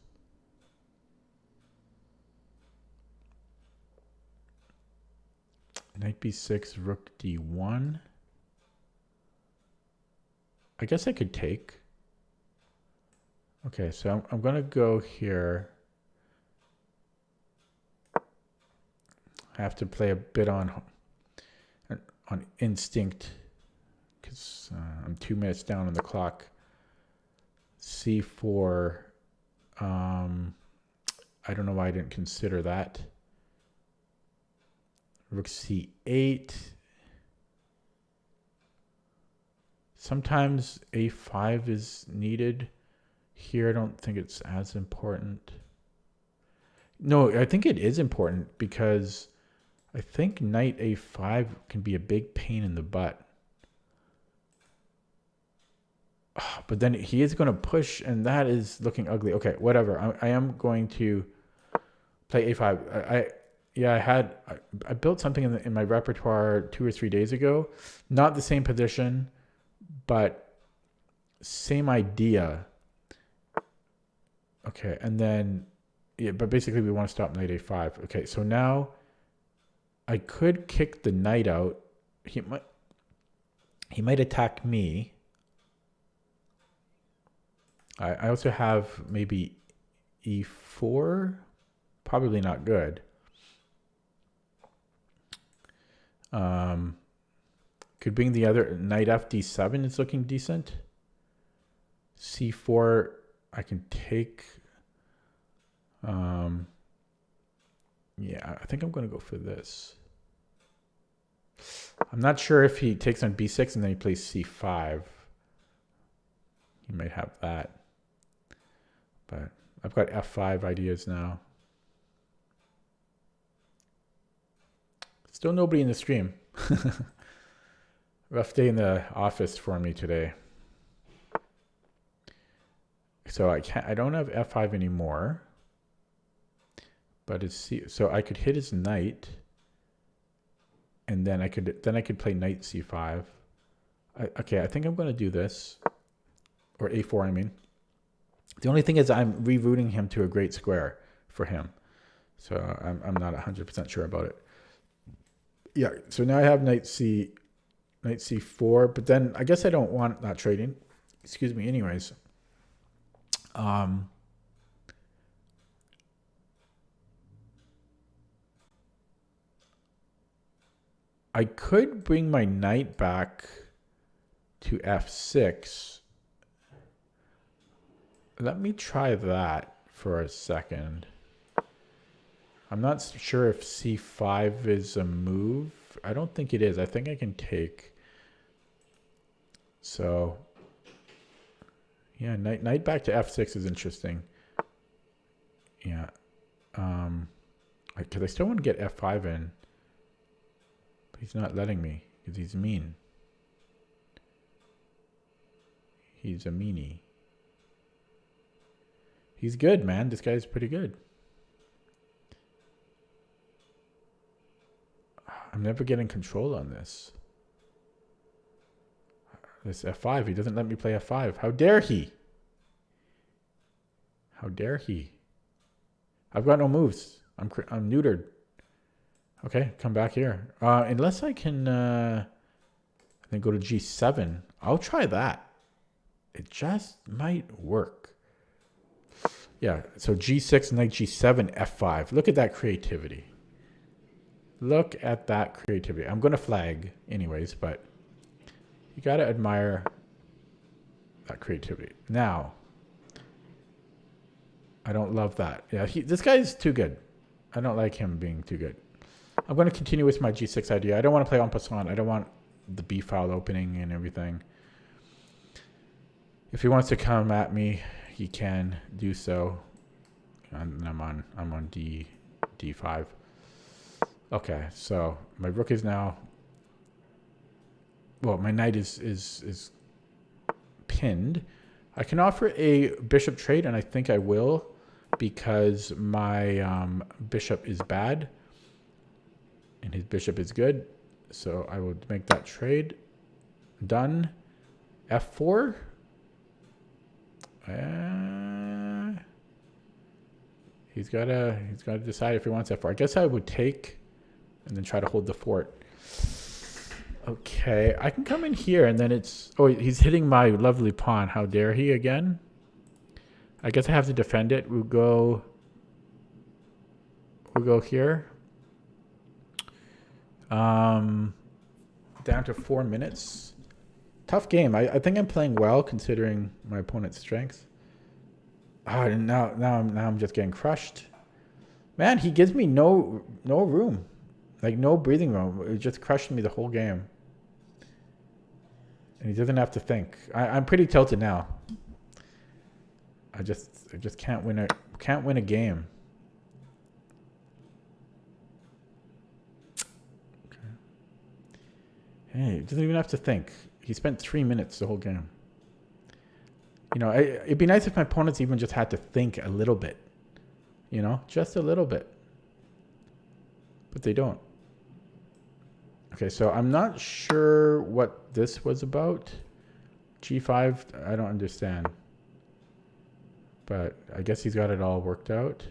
Knight b6, rook d1. I guess I could take. Okay, so I'm going to go here. I have to play a bit on instinct because I'm 2 minutes down on the clock. c4. I don't know why I didn't consider that. Rook c8. Sometimes a5 is needed. Here, I don't think it's as important. No, I think it is important because I think knight a5 can be a big pain in the butt. But then he is going to push, and that is looking ugly. Okay, whatever. I am going to play a5. I built something in my repertoire 2 or 3 days ago. Not the same position, but same idea. Okay, and then, yeah, but basically we want to stop knight a5. Okay, so now I could kick the knight out. He might attack me. I also have maybe e4. Probably not good. Could bring the other knight f d7 is looking decent. c4 I can take. Yeah, I think I'm going to go for this. I'm not sure if he takes on b6 and then he plays c5. He might have that. But I've got f5 ideas now. Still nobody in the stream. Rough day in the office for me today. So I don't have f5 anymore. But so I could hit his knight, and then I could play knight c5. Okay, I think I'm going to do this, or a4. I mean, the only thing is I'm rerouting him to a great square for him, so I'm not 100% sure about it. Yeah, so now I have knight c4, but then I guess I don't want that trading. Excuse me. Anyways, I could bring my knight back to f6. Let me try that for a second. I'm not sure if c5 is a move. I don't think it is. I think I can take. So, yeah, knight back to f6 is interesting. Yeah. Because I still want to get f5 in. He's not letting me because he's mean. He's a meanie. He's good, man. This guy's pretty good. I'm never getting control on this. This f5. He doesn't let me play f5. How dare he? How dare he? I've got no moves. I'm neutered. Okay, come back here. Unless I can then go to g7. I'll try that. It just might work. Yeah, so g6, knight g7, f5. Look at that creativity. Look at that creativity. I'm going to flag anyways, but you got to admire that creativity. Now, I don't love that. Yeah, this guy's too good. I don't like him being too good. I'm going to continue with my g6 idea. I don't want to play en passant. I don't want the b file opening and everything. If he wants to come at me, he can do so. And I'm on d5. Okay, so my rook is now. Well, my knight is pinned. I can offer a bishop trade, and I think I will, because my bishop is bad and his bishop is good. So I will make that trade. Done. f4. He's gotta decide if he wants f4. I guess I would take and then try to hold the fort. Okay, I can come in here and then it's... Oh, he's hitting my lovely pawn. How dare he again? I guess I have to defend it. We'll go here. Down to 4 minutes. Tough game. I think I'm playing well considering my opponent's strength. Oh, now I'm just getting crushed. Man, he gives me no room. Like, no breathing room. It just crushed me the whole game. And he doesn't have to think. I'm pretty tilted now. I just can't win a game. Hey, he doesn't even have to think. He spent 3 minutes the whole game. You know, it'd be nice if my opponents even just had to think a little bit. You know, just a little bit. But they don't. Okay, so I'm not sure what this was about. G5, I don't understand. But I guess he's got it all worked out.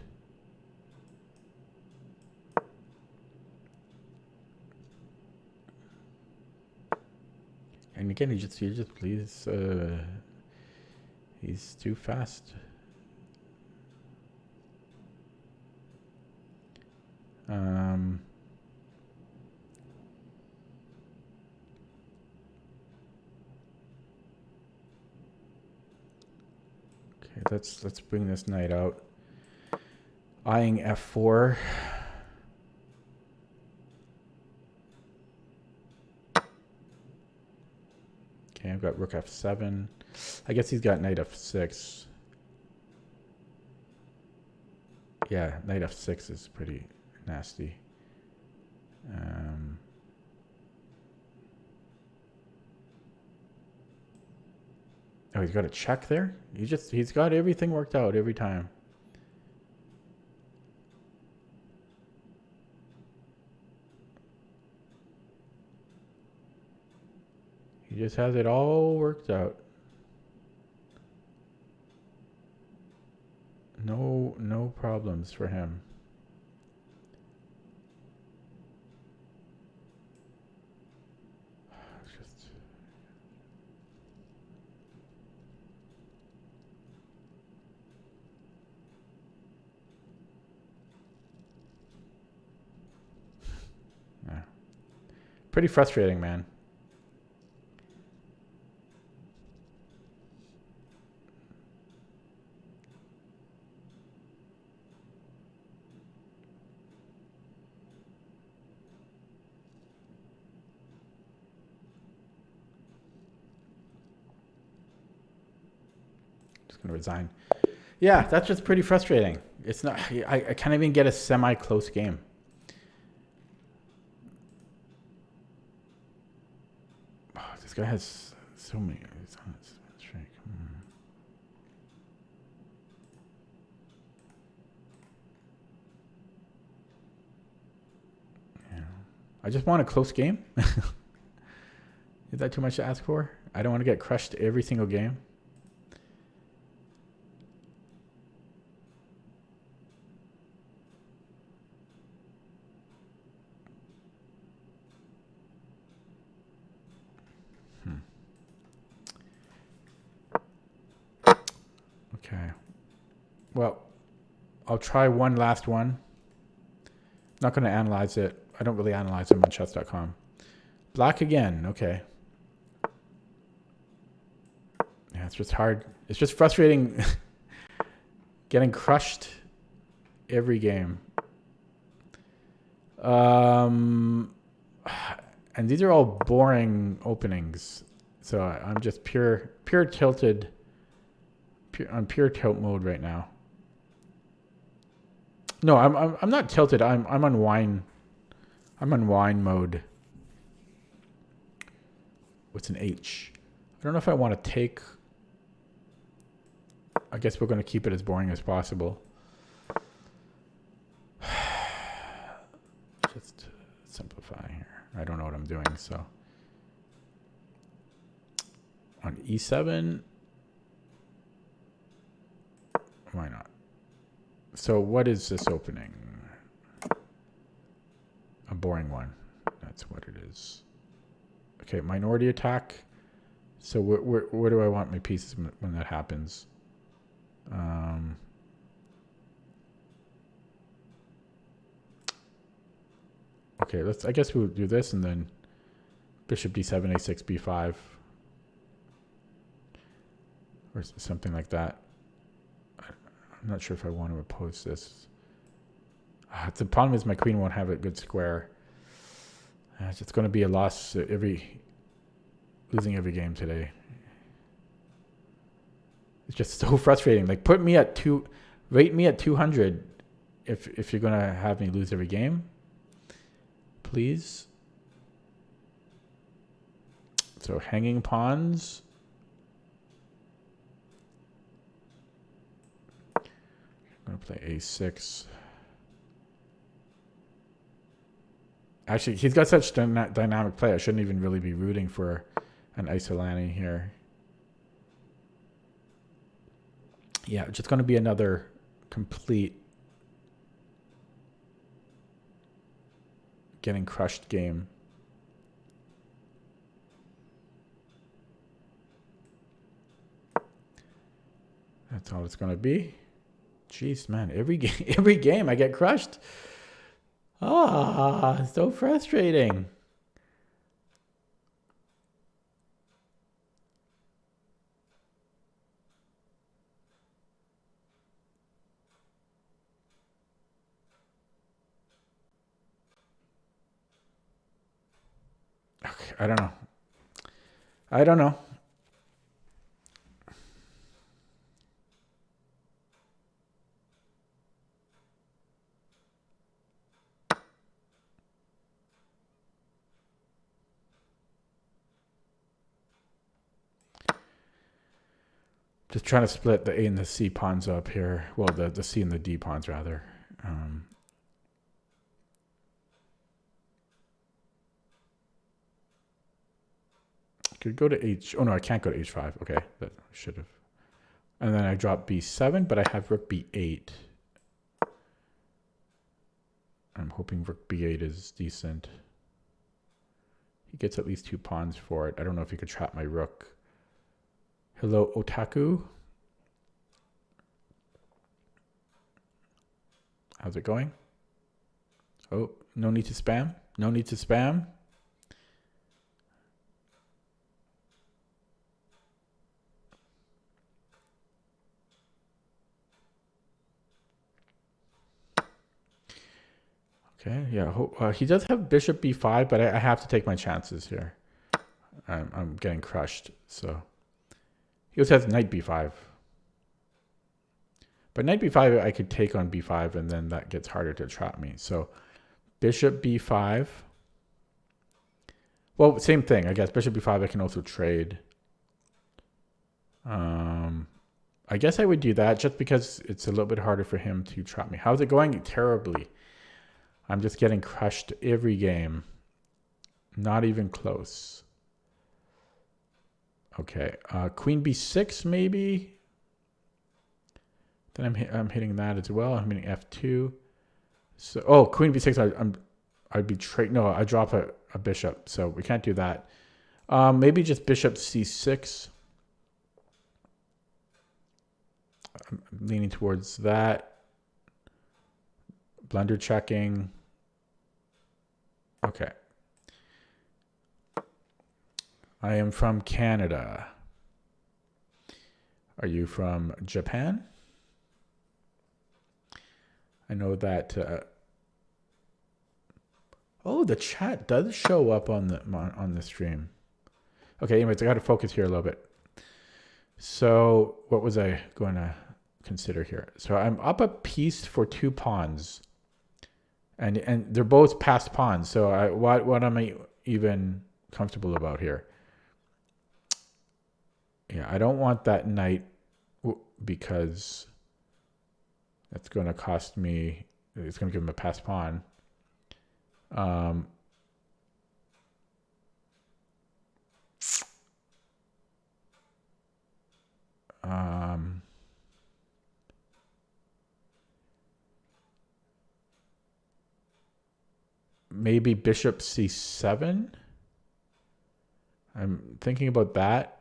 And again, he just please, he's too fast. Okay, let's bring this knight out. Eyeing f4. Okay, I've got rook f7. I guess he's got knight f6. Yeah, knight f6 is pretty nasty. Oh, he's got a check there? He's got everything worked out every time. He just has it all worked out. No problems for him. Yeah. Pretty frustrating, man. Just gonna resign. Yeah, that's just pretty frustrating. It's not. I can't even get a semi-close game. Oh, this guy has so many. It's on his streak. Yeah. I just want a close game. Is that too much to ask for? I don't want to get crushed every single game. Okay. Well, I'll try one last one. Not going to analyze it. I don't really analyze them on chess.com. Black again. Okay. Yeah, it's just hard. It's just frustrating getting crushed every game. And these are all boring openings. So I'm just pure tilted. On pure tilt mode right now. No, I'm not tilted. I'm on wine. I'm on wine mode. What's an H? I don't know if I want to take. I guess we're going to keep it as boring as possible. Just simplify here. I don't know what I'm doing, so on E7. Why not? So what is this opening? A boring one. That's what it is. Okay, minority attack. So where do I want my pieces when that happens? Okay, I guess we'll do this and then bishop d7, a6, b5. Or something like that. I'm not sure if I want to oppose this. The problem is my queen won't have a good square. It's going to be a loss losing every game today. It's just so frustrating. Like rate me at 200 if you're going to have me lose every game. Please. So hanging pawns. I'm going to play a6. Actually, he's got such dynamic play. I shouldn't even really be rooting for an Isolani here. Yeah, just going to be another complete getting crushed game. That's all it's going to be. Jeez, man, every game I get crushed. Ah, so frustrating. Okay, I don't know. I don't know. Just trying to split the A and the C pawns up here. Well, the C and the D pawns, rather. Could go to H. Oh, no, I can't go to H5. Okay, that should have. And then I drop B7, but I have rook B8. I'm hoping rook B8 is decent. He gets at least 2 pawns for it. I don't know if he could trap my rook. Hello, Otaku. How's it going? Oh, no need to spam. No need to spam. Okay, yeah. He does have bishop b5, but I have to take my chances here. I'm getting crushed, so. He also has knight b5. But knight b5, I could take on b5, and then that gets harder to trap me. So bishop b5. Well, same thing, I guess. Bishop b5, I can also trade. I guess I would do that just because it's a little bit harder for him to trap me. How's it going? Terribly. I'm just getting crushed every game. Not even close. Okay, queen b6 maybe. Then I'm hitting that as well. I'm hitting f2. So queen b6. I'd be no. I drop a bishop, so we can't do that. Maybe just bishop c6. I'm leaning towards that. Blunder checking. Okay. I am from Canada. Are you from Japan? I know that. The chat does show up on the stream. Okay, anyways, I got to focus here a little bit. So what was I going to consider here? So I'm up a piece for 2 pawns, and they're both passed pawns. So what am I even comfortable about here? Yeah, I don't want that knight because that's going to cost me. It's going to give him a passed pawn. Maybe bishop c7. I'm thinking about that.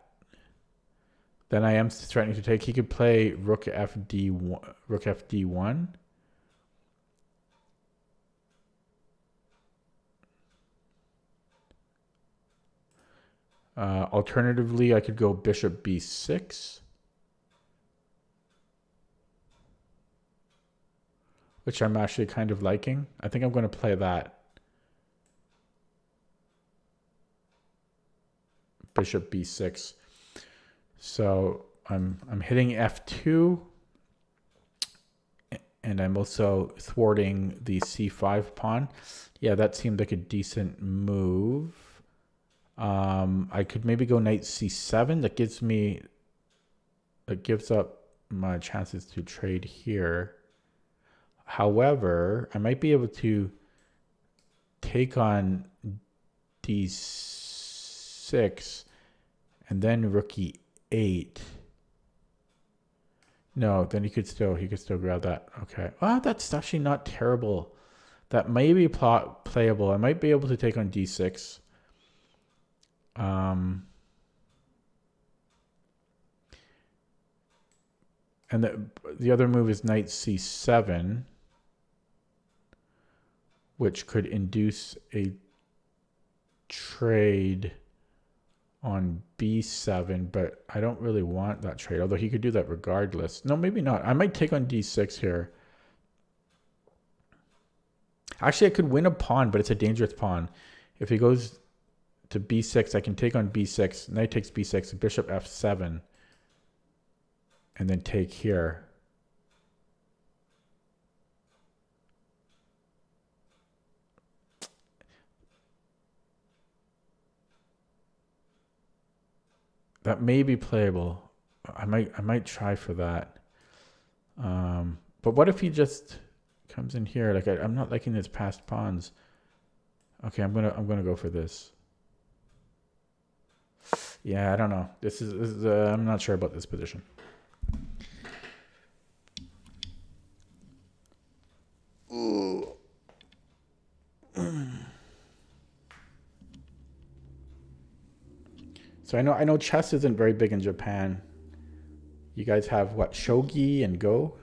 Then I am threatening to take. He could play rook fd1. Rook fd1. Alternatively, I could go bishop b6, which I'm actually kind of liking. I think I'm going to play that. Bishop b6. So I'm hitting f2, and I'm also thwarting the c5 pawn. Yeah, that seemed like a decent move. I could maybe go knight c7. That gives up my chances to trade here. However, I might be able to take on d6 and then rook e8. No, then he could still grab that. Okay. Ah, that's actually not terrible. That may be playable. I might be able to take on d6. And the other move is knight c7, which could induce a trade on b7, but I don't really want that trade, although he could do that regardless. No, maybe not. I might take on d6 here. Actually, I could win a pawn, but it's a dangerous pawn. If he goes to b6, I can take on b6. Knight takes b6, bishop f7, and then take here. That may be playable. I might try for that. But what if he just comes in here? Like I'm not liking his passed pawns. Okay, I'm gonna go for this. Yeah, I don't know. This is I'm not sure about this position. Ooh. So I know chess isn't very big in Japan. You guys have what, shogi and go?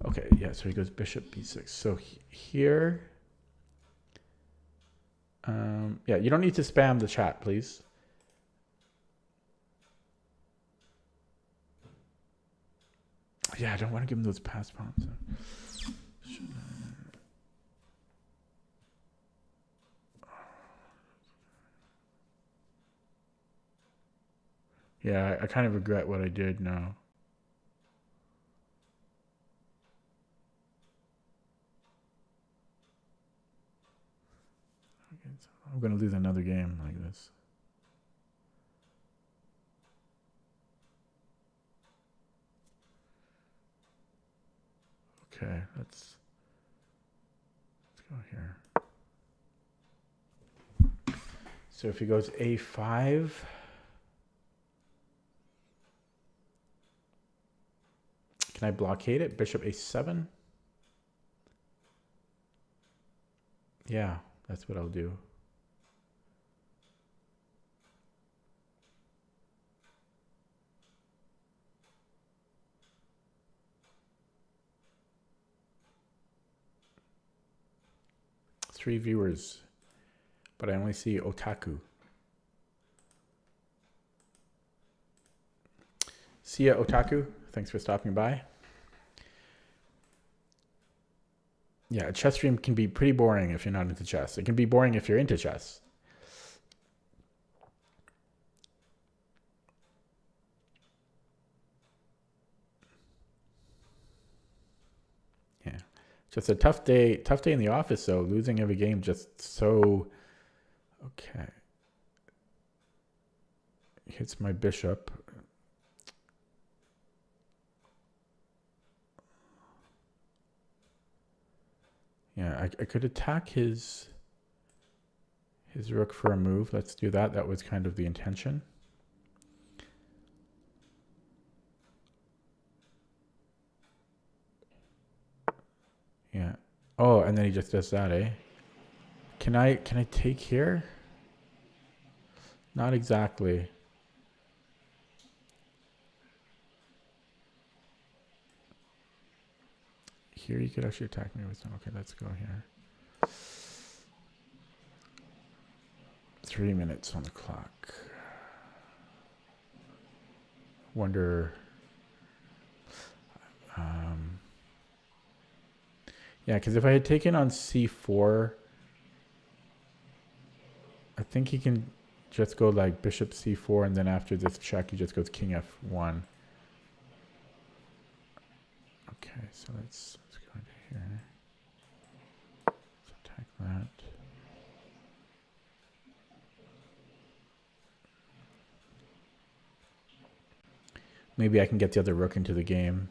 Okay, yeah, so he goes bishop b6. So here, yeah, you don't need to spam the chat, please. Yeah, I don't want to give him those pass pawns. Yeah, I kind of regret what I did now. Okay, so I'm going to lose another game like this. Okay, let's go here. So if he goes a5, can I blockade it? Bishop a7? Yeah, that's what I'll do. Three viewers, but I only see otaku. See ya, otaku. Thanks for stopping by. Yeah, a chess stream can be pretty boring if you're not into chess. It can be boring if you're into chess. Yeah, just a tough day in the office, though. Losing every game, just so... Okay. Hits my bishop. Yeah, I could attack his rook for a move. Let's do that. That was kind of the intention. Yeah. Oh, and then he just does that, eh? Can I take here? Not exactly. Here you could actually attack me with some. Okay, let's go here. 3 minutes on the clock. Wonder. Yeah, because if I had taken on c4, I think he can just go like bishop c4, and then after this check, he just goes king f1. Okay, so let's go into here. Let's attack that. Maybe I can get the other rook into the game.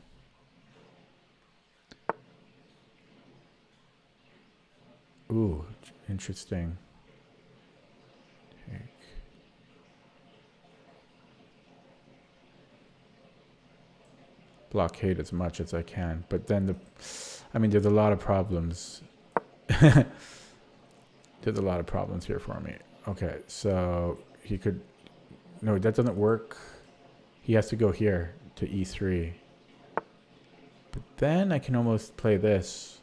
Ooh, interesting. Take. Blockade as much as I can, but then there's a lot of problems. There's a lot of problems here for me. Okay, so he could... No, that doesn't work. He has to go here to e3. But then I can almost play this.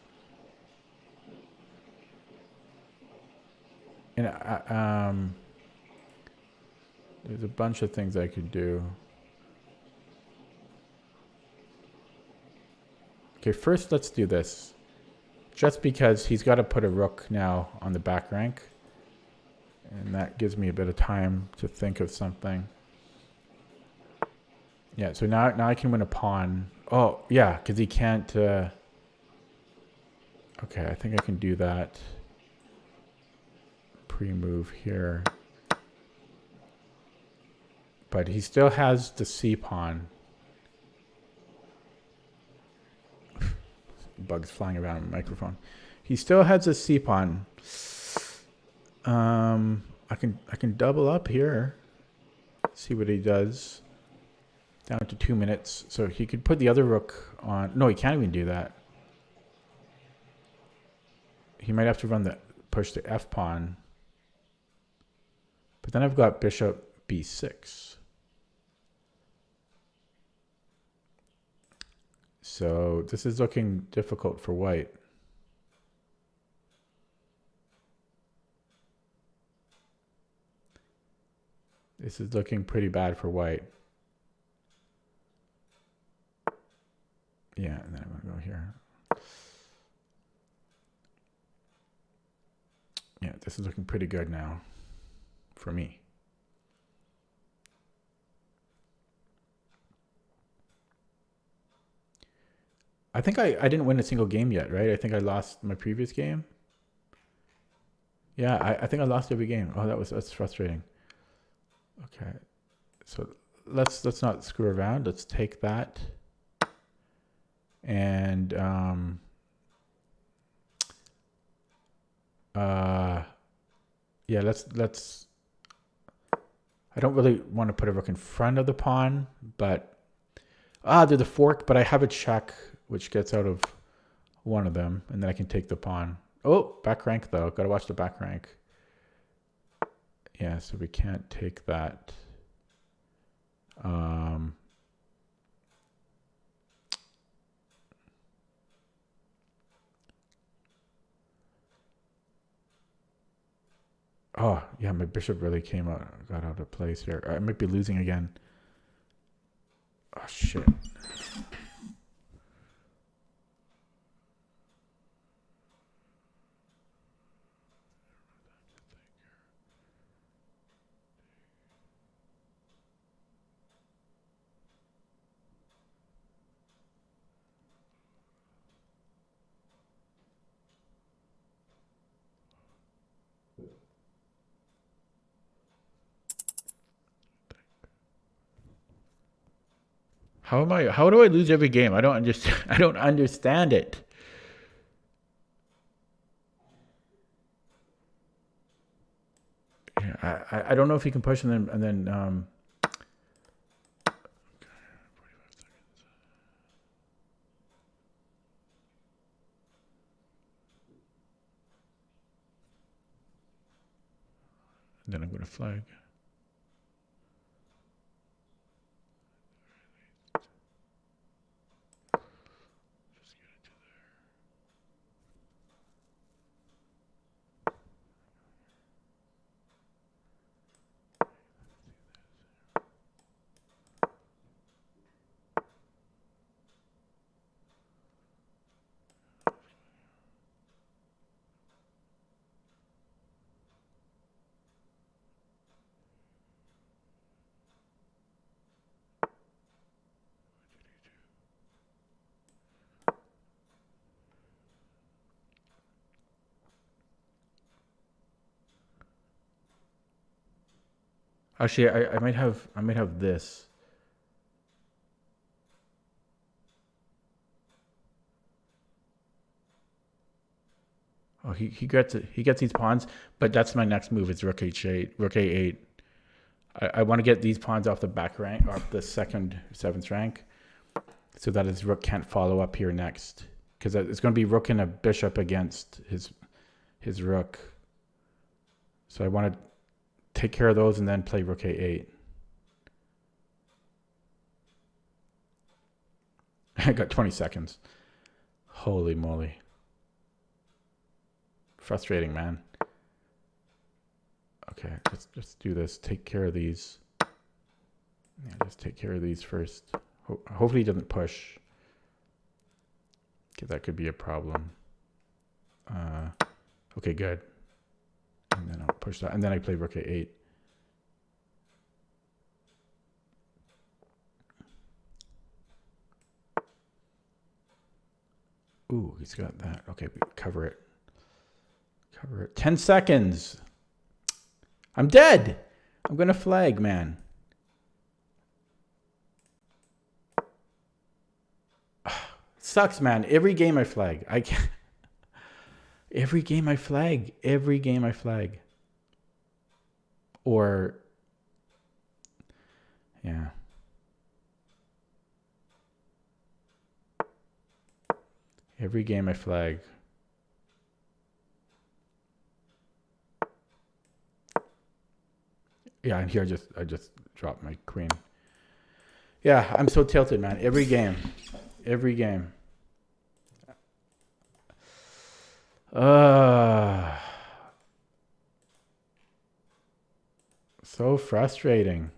And there's a bunch of things I could do. Okay, first let's do this. Just because he's got to put a rook now on the back rank. And that gives me a bit of time to think of something. Yeah, so now I can win a pawn. Oh, yeah, because he can't... Okay, I think I can do that. Pre-move here. But he still has the c-pawn. Bugs flying around the microphone. He still has a c-pawn. I can double up here. See what he does. Down to 2 minutes. So he could put the other rook on. No, he can't even do that. He might have to push the f pawn. But then I've got bishop b6. So this is looking difficult for white. This is looking pretty bad for white. Yeah, and then I'm going to go here. Yeah, this is looking pretty good now for me. I think I didn't win a single game yet, right? I think I lost my previous game. Yeah, I think I lost every game. Oh, that's frustrating. Okay, so let's not screw around. Let's take that. And yeah, let's I don't really want to put a rook in front of the pawn, but there's a fork, but I have a check which gets out of one of them, and then I can take the pawn. Oh, back rank though. Gotta watch the back rank. Yeah, so we can't take that. Oh, yeah, my bishop really got out of place here. I might be losing again. Oh, shit. How do I lose every game? I don't understand. I don't understand it. Yeah, I don't know if he can push and then I'm going to flag. Actually, I might have this. Oh, he gets it. He gets these pawns, but that's my next move. Is rook h8, rook a8. I want to get these pawns off the back rank, off the second, seventh rank, so that his rook can't follow up here next. Because it's going to be rook and a bishop against his rook. So I want to take care of those and then play rook a8. I got 20 seconds. Holy moly. Frustrating, man. Okay, let's just do this. Take care of these. Yeah, just take care of these first. Hopefully he doesn't push. Okay, that could be a problem. Okay, good. And then I'll push that. And then I play rook a8. Ooh, he's got that. Okay, cover it. Cover it. 10 seconds. I'm dead. I'm going to flag, man. Sucks, man. Every game I flag. I can't. Every game I flag. Every game I flag. Or, yeah. Every game I flag. Yeah, and here I just dropped my queen. Yeah, I'm so tilted, man. Every game. Every game. So frustrating.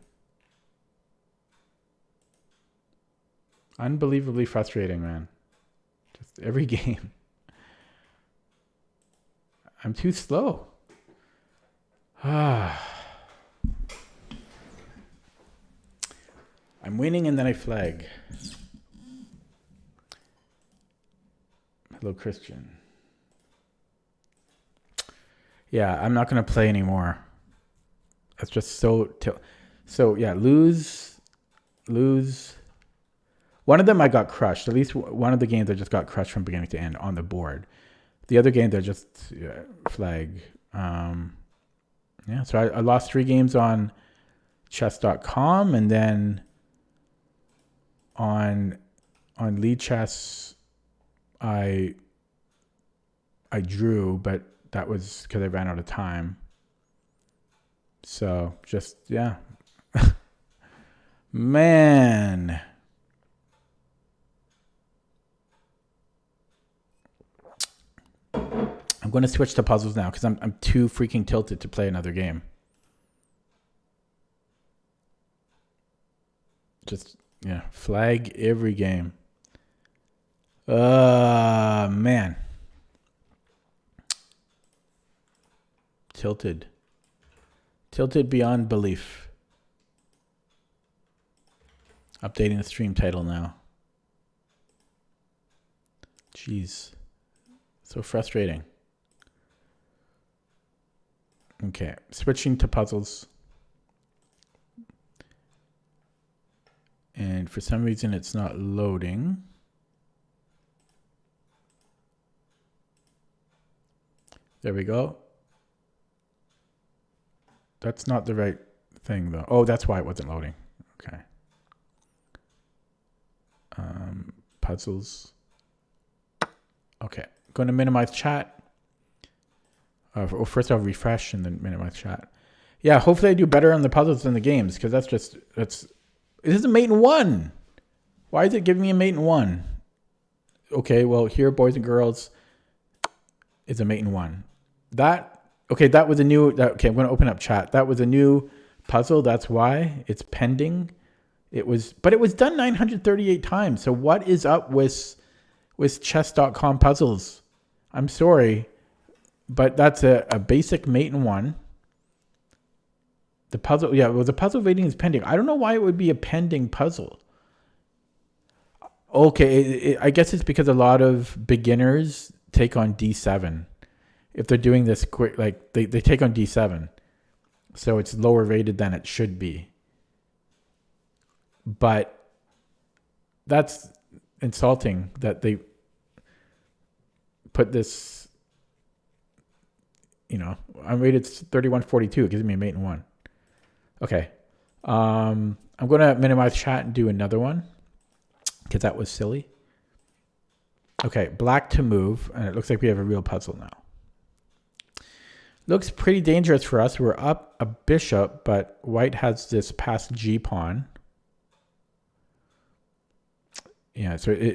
Unbelievably frustrating, man. Just every game. I'm too slow. I'm winning and then I flag. Hello, Christian. Yeah, I'm not going to play anymore. That's just so... So, yeah, lose. One of them I got crushed. At least one of the games I just got crushed from beginning to end on the board. The other game, they're just flag. Yeah, so I lost 3 games on chess.com, and then on Lead Chess, I drew, but that was because I ran out of time. So just, yeah. Man. I'm going to switch to puzzles now because I'm too freaking tilted to play another game. Just, yeah, flag every game. Man. Tilted beyond belief. Updating the stream title now. Jeez. So frustrating. Okay, switching to puzzles. And for some reason it's not loading. There we go. That's not the right thing though. Oh, that's why it wasn't loading. Okay. Puzzles. Okay, going to minimize chat. First I'll refresh and then minimize chat. Yeah, hopefully I do better on the puzzles than the games, because this is a mate in 1. Why is it giving me a mate in 1? Okay, well here, boys and girls, is a mate in 1. That was a new. Okay, I'm going to open up chat. That was a new puzzle. That's why it's pending. But it was done 938 times. So what is up with chess.com puzzles? I'm sorry, but that's a basic mate in 1. The puzzle, yeah, well, the puzzle rating is pending. I don't know why it would be a pending puzzle. Okay, I guess it's because a lot of beginners take on D7. If they're doing this quick, like they take on D7. So it's lower rated than it should be. But that's insulting that they put this you know, I'm rated 3142. It gives me a mate in 1. Okay. I'm going to minimize chat and do another one because that was silly. Okay, black to move, and it looks like we have a real puzzle now. Looks pretty dangerous for us. We're up a bishop, but white has this passed G pawn. Yeah, so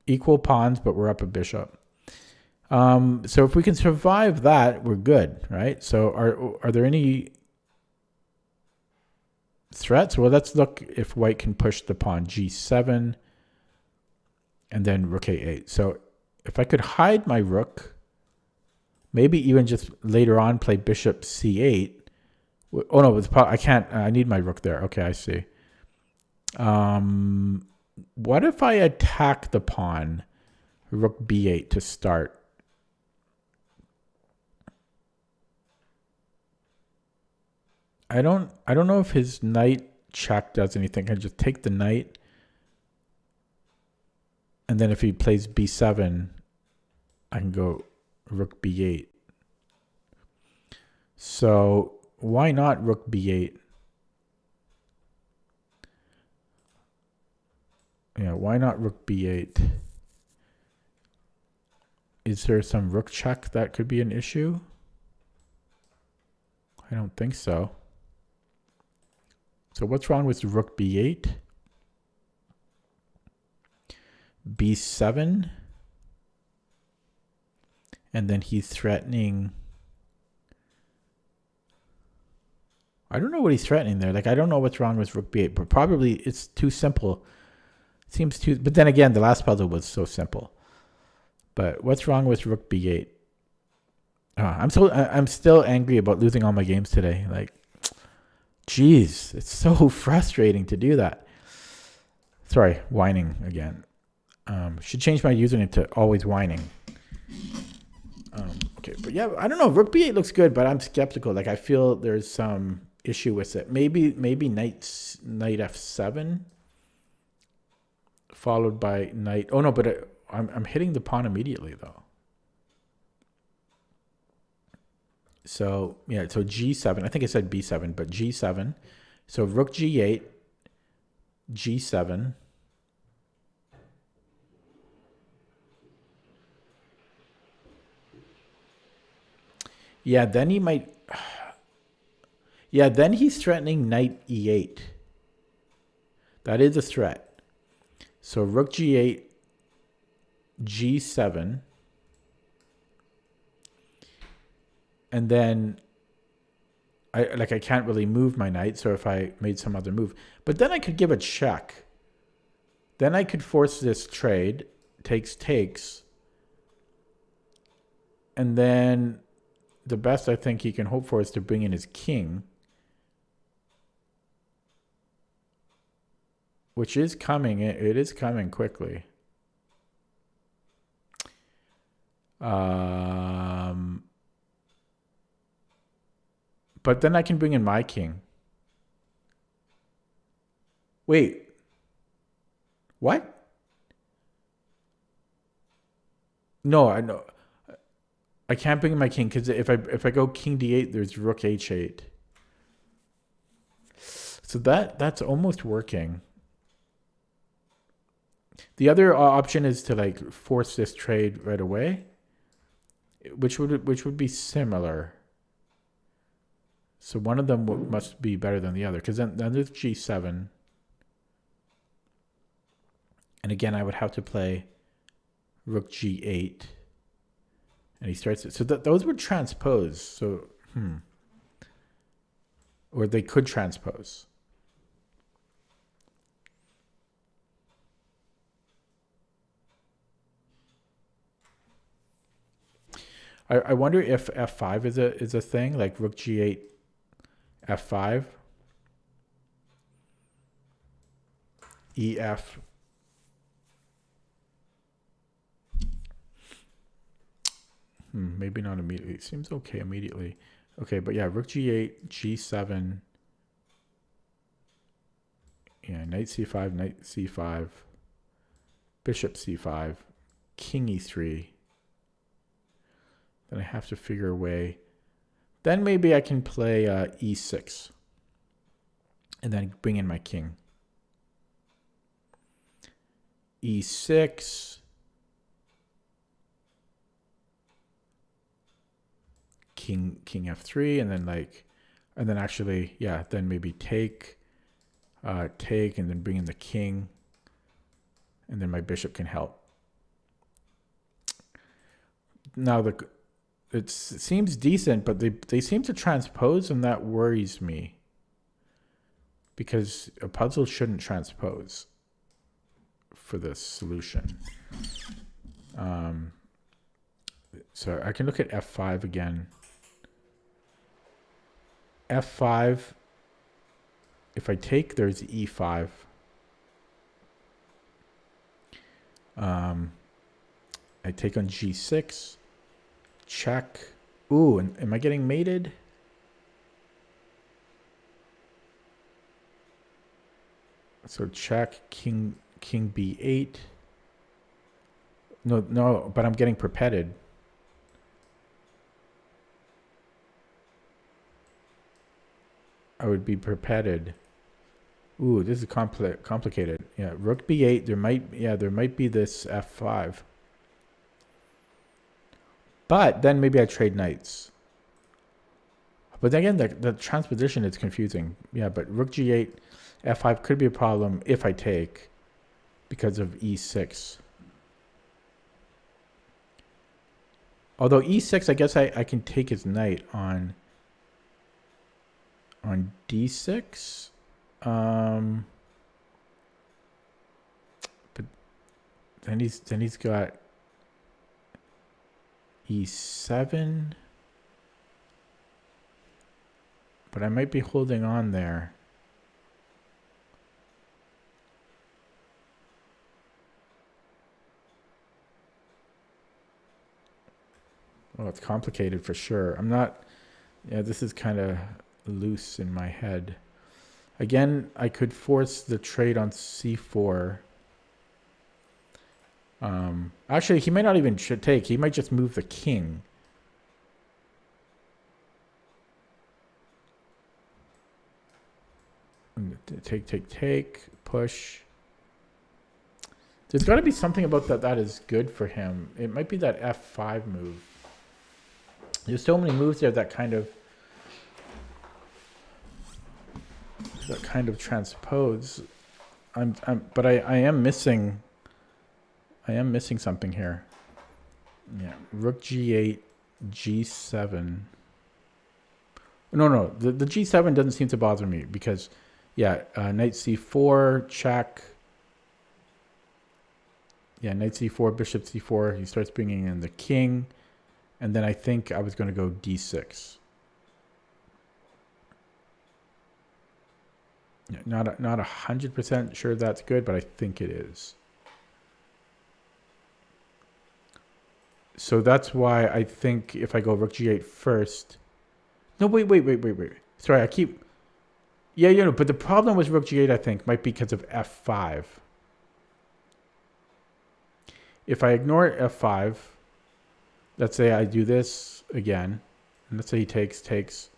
equal pawns, but we're up a bishop. So if we can survive that, we're good, right? So are there any threats? Well, let's look if white can push the pawn G7 and then rook A8. So if I could hide my rook, maybe even just later on play bishop C8. Oh no, I can't. I need my rook there. Okay, I see. What if I attack the pawn, rook B8 to start? I don't know if his knight check does anything. I just take the knight, and then if he plays B7, I can go rook B8. So why not rook B8? Yeah, why not rook B8? Is there some rook check that could be an issue? I don't think so. So what's wrong with rook B8? B7. And then he's threatening. I don't know what he's threatening there. Like, I don't know what's wrong with rook B8, but probably it's too simple. Seems too, but then again, the last puzzle was so simple. But what's wrong with rook B8? I'm still angry about losing all my games today. Like, geez, it's so frustrating to do that. Sorry, whining again. Should change my username to always whining. Okay, but yeah, I don't know. Rook B8 looks good, but I'm skeptical. Like, I feel there's some issue with it. Maybe knight F7 followed by knight. Oh no, but I'm hitting the pawn immediately though. So yeah, so G7. I think I said B7, but G7. So rook G8, G7. Yeah, then he might. Yeah, then he's threatening knight E8. That is a threat. So rook G8, G7. And then I can't really move my knight, so if I made some other move. But then I could give a check. Then I could force this trade, takes. And then the best I think he can hope for is to bring in his king, which is coming. It is coming quickly. But then I can bring in my king. Wait. What? No, I know. I can't bring in my king because if I go king D8, there's rook H8. So that's almost working. The other option is to like force this trade right away, which would be similar. So one of them must be better than the other, because then there's G7. And again, I would have to play rook G8. And he starts it. So those would transpose. So, or they could transpose. I wonder if F5 is a thing, like rook G8, F5, EF. Maybe not immediately. It seems okay immediately. Okay, but yeah, rook G8, G7. Yeah, knight C5, knight C5, bishop C5, king E3. Then I have to figure a way. Then maybe I can play e6 and then bring in my king. e6. King f3, and then actually, yeah, then maybe take, and then bring in the king, and then my bishop can help. Now it seems decent, but they seem to transpose, and that worries me because a puzzle shouldn't transpose for this solution. So I can look at f5 again. f5. If I take, there's e5. I take on g6. Check. Ooh, and am I getting mated? So check, king b8. No, but I'm getting perpeted. I would be perpeted. Ooh, this is complicated. Yeah, rook b8. There might be this f5. But then maybe I trade knights. But then again, the transposition is confusing. Yeah, but rook g8, f5 could be a problem if I take because of e6. Although e6, I guess I can take his knight on d6. But then he's got e7. But I might be holding on there. Well, it's complicated for sure. I'm not... Yeah, this is kind of loose in my head. Again, I could force the trade on c4. Actually, he might not even take. He might just move the king. Take, push. There's got to be something about that is good for him. It might be that f5 move. There's so many moves there that kind of transpose. But I am missing something here. Yeah, rook g8, g7. No, the g7 doesn't seem to bother me because, yeah, knight c4, check. Yeah, knight c4, bishop c4. He starts bringing in the king, and then I think I was going to go d6. Yeah, not 100% sure that's good, but I think it is. So that's why I think if I go rook g8 first. No, wait. Sorry, I keep... Yeah, but the problem with rook g8, I think, might be because of f5. If I ignore f5, let's say I do this again, and let's say he takes.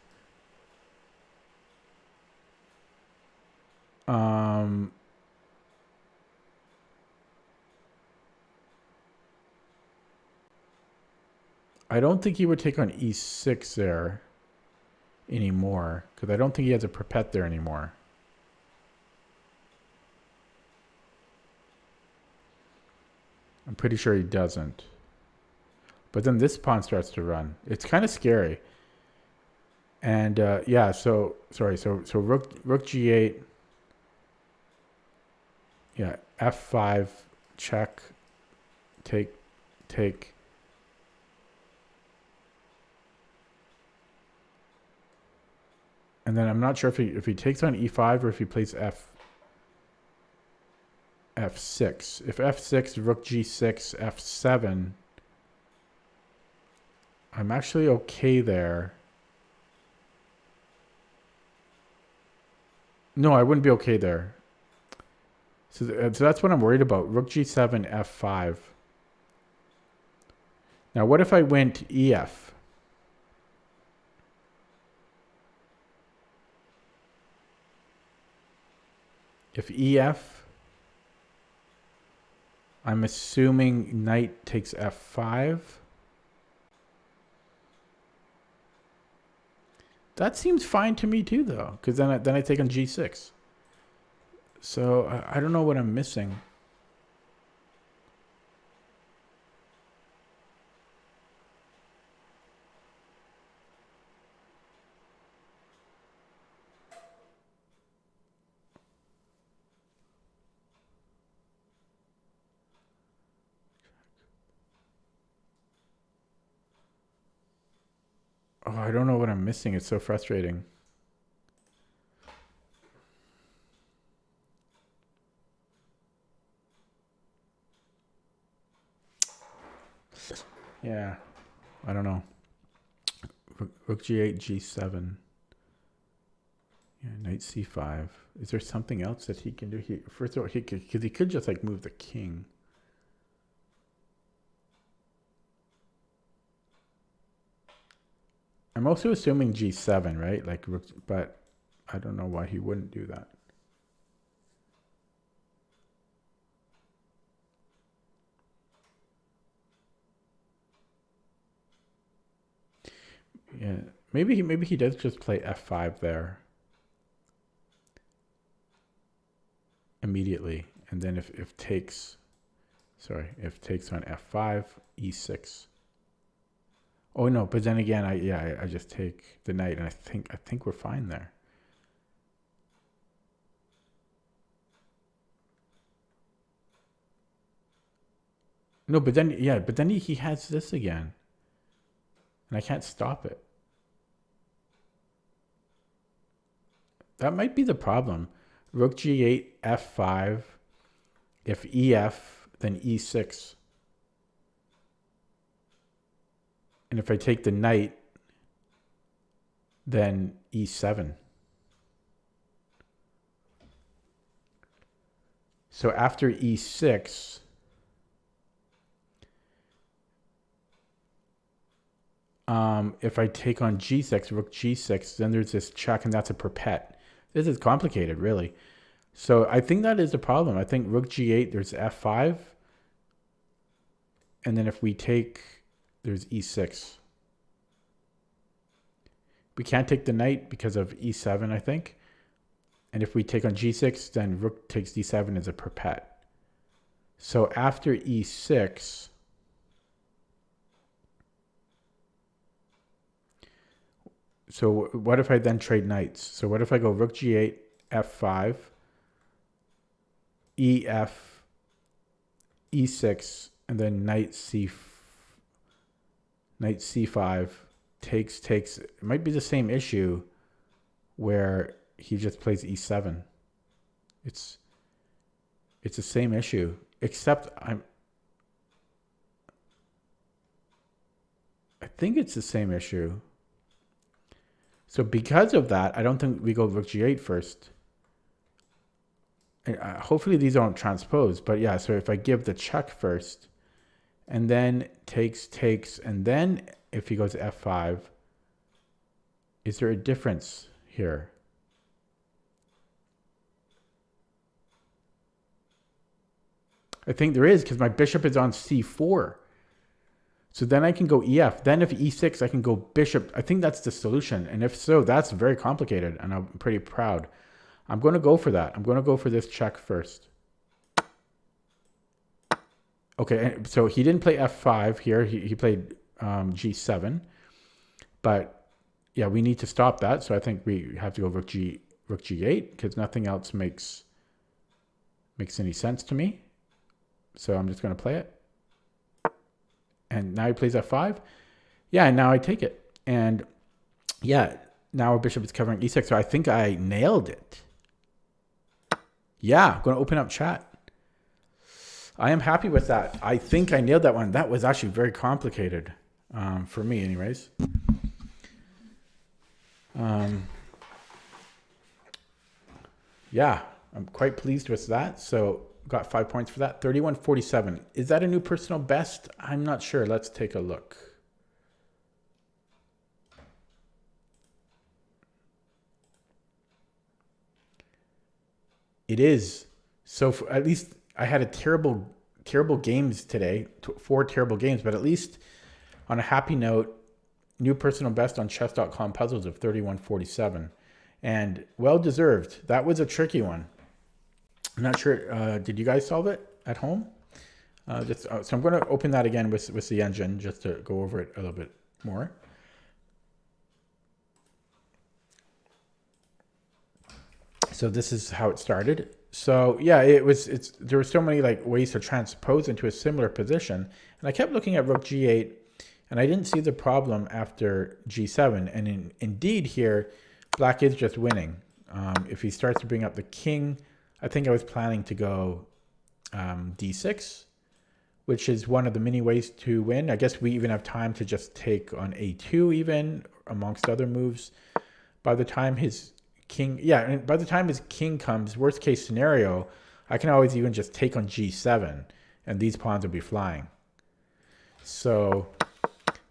I don't think he would take on e6 there anymore, because I don't think he has a perpet there anymore. I'm pretty sure he doesn't. But then this pawn starts to run. It's kind of scary. And yeah, so rook g8. Yeah, f5, check, take. And then I'm not sure if he takes on e5 or if he plays f6. If f6, rook g6, f7, I'm actually okay there. No, I wouldn't be okay there. So that's what I'm worried about. Rook g7, f5. Now, what if I went EF? If EF, I'm assuming knight takes F5. That seems fine to me too, though, because then I take on G6. So I don't know what I'm missing. Oh, I don't know what I'm missing. It's so frustrating. Yeah, I don't know. Rook G8, G7. Yeah, knight C5. Is there something else that he can do? First of all, because he could just like move the king. I'm also assuming G7, right? Like, but I don't know why he wouldn't do that. Yeah, maybe he does just play F5 there immediately, and then if takes on F5, E6. Oh no, but then again, I just take the knight, and I think we're fine there. No, but then he has this again, and I can't stop it. That might be the problem. Rook G8, F5. If EF, then E6. And if I take the knight, then E7. So after E6, if I take on G6, Rook G6, then there's this check, and that's a perpet. This is complicated, really. So I think that is the problem. I think Rook G8, there's F5. And then if we take, there's E6. We can't take the knight because of E7, I think. And if we take on G6, then Rook takes D7 as a perpet. So after E6, so what if I then trade knights? So what if I go Rook G8, F5, EF, E6, and then knight C5 takes. It might be the same issue where he just plays E7. It's the same issue, except I think it's the same issue. So because of that, I don't think we go Rook G8 first. Hopefully these don't transpose, but yeah, so if I give the check first, and then takes, and then if he goes F5, is there a difference here? I think there is, because my bishop is on C4. So then I can go EF. Then if E6, I can go bishop. I think that's the solution. And if so, that's very complicated, and I'm pretty proud. I'm going to go for that. I'm going to go for this check first. Okay, so he didn't play F5 here. He played G7. But yeah, we need to stop that. So I think we have to go Rook G8, because nothing else makes any sense to me. So I'm just going to play it. And now he plays F5. Yeah, and now I take it. And yeah, now our bishop is covering E6. So I think I nailed it. Yeah, I'm going to open up chat. I am happy with that. I think I nailed that one. That was actually very complicated for me anyways. Yeah, I'm quite pleased with that. So got 5 points for that. 31.47. Is that a new personal best? I'm not sure. Let's take a look. It is. So at least I had a terrible games today. 4 terrible games, but at least on a happy note, new personal best on chess.com puzzles of 31.47. And well deserved. That was a tricky one. I'm not sure. Did you guys solve it at home? So I'm going to open that again with the engine just to go over it a little bit more. So this is how it started. So yeah, there were so many like ways to transpose into a similar position, and I kept looking at rook g8, and I didn't see the problem after g7. And indeed here, black is just winning. If he starts to bring up the king, I think I was planning to go d6, which is one of the many ways to win. I guess we even have time to just take on a2 even, amongst other moves. By the time his king, and by the time his king comes, worst case scenario, I can always even just take on g7, and these pawns will be flying. So,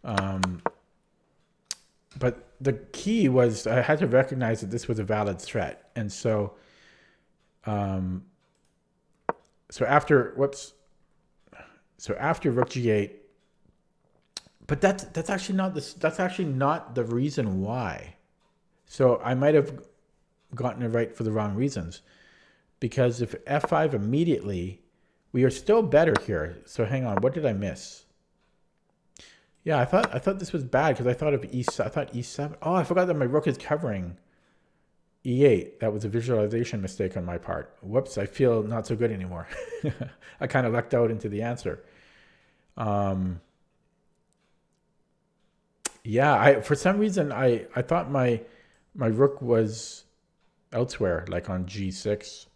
but the key was I had to recognize that this was a valid threat. And so, so after rook g8, but that's actually not the reason why. So I might have gotten it right for the wrong reasons, because if f5 immediately, we are still better here. So hang on, what did I miss? Yeah, I thought this was bad because I thought of e7. Oh, I forgot that my rook is covering e8. That was a visualization mistake on my part. Whoops, I feel not so good anymore. I kind of lucked out into the answer. Yeah, for some reason I thought my rook was elsewhere, like on g6.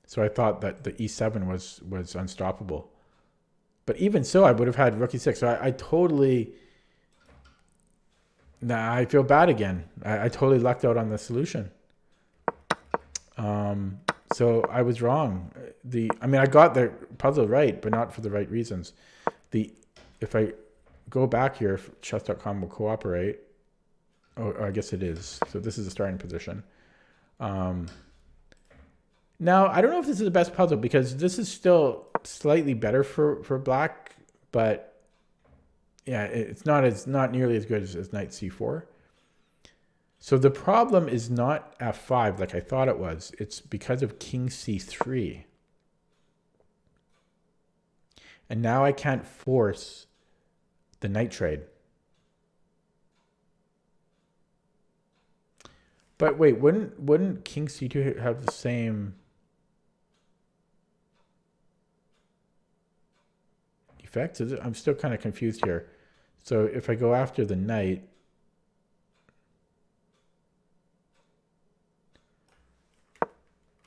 So I thought that the e7 was unstoppable. But even so, I would have had rook e6. So I totally... Nah, I feel bad again. I totally lucked out on the solution. So I was wrong. I mean, I got the puzzle right, but not for the right reasons. If I go back here, chess.com will cooperate. Oh, I guess it is. So this is the starting position. Now, I don't know if this is the best puzzle because this is still slightly better for black, but yeah, it's not nearly as good as knight c4. So the problem is not f5 like I thought it was. It's because of king c3. And now I can't force the knight trade. But wait, wouldn't king c2 have the same effects? I'm still kind of confused here. So if I go after the knight,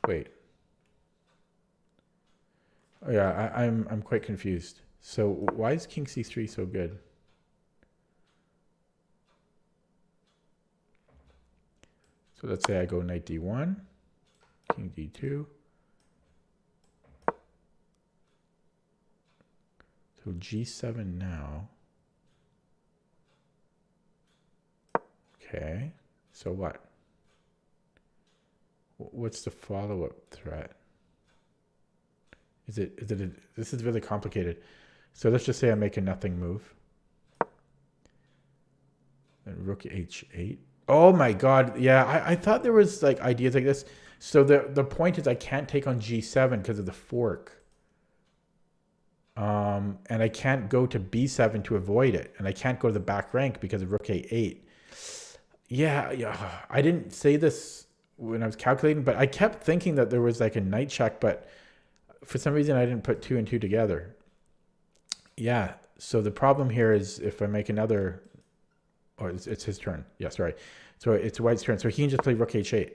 wait. Oh yeah, I'm quite confused. So why is king c3 so good? So let's say I go knight d1, king d2. So g7 now. Okay, so what? What's the follow-up threat? This is really complicated. So let's just say I make a nothing move. And rook h8. Oh my god, yeah, I thought there was like ideas like this. So the point is I can't take on g7 because of the fork. And I can't go to b7 to avoid it. And I can't go to the back rank because of rook a8. Yeah, I didn't say this when I was calculating, but I kept thinking that there was like a knight check, but for some reason I didn't put 2 and 2 together. Yeah, so the problem here is if I make another... Oh, it's his turn. Yeah, sorry. So it's white's turn. So he can just play rook h8.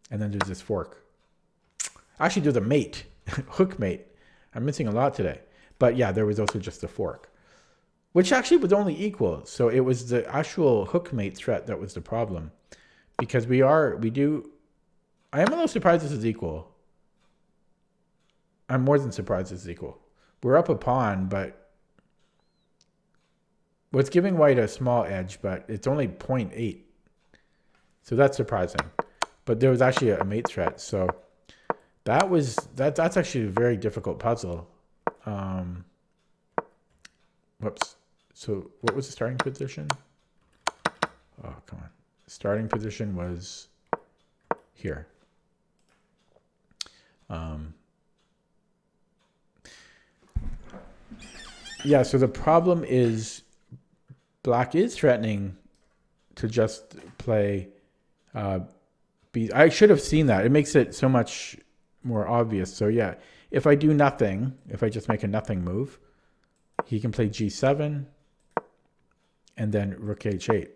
And then there's this fork. Actually, there's a mate. Hook mate. I'm missing a lot today. But yeah, there was also just a fork. Which actually was only equal. So it was the actual hook mate threat that was the problem. Because I am a little surprised this is equal. I'm more than surprised it's equal. We're up a pawn, but well, it's giving white a small edge, but it's only 0.8. So that's surprising. But there was actually a mate threat. So that's actually a very difficult puzzle. Whoops. So what was the starting position? Oh, come on. Starting position was here. Yeah, so the problem is black is threatening to just play B. I should have seen that. It makes it so much more obvious. So yeah, if I do nothing, if I just make a nothing move, he can play G7 and then rook H8.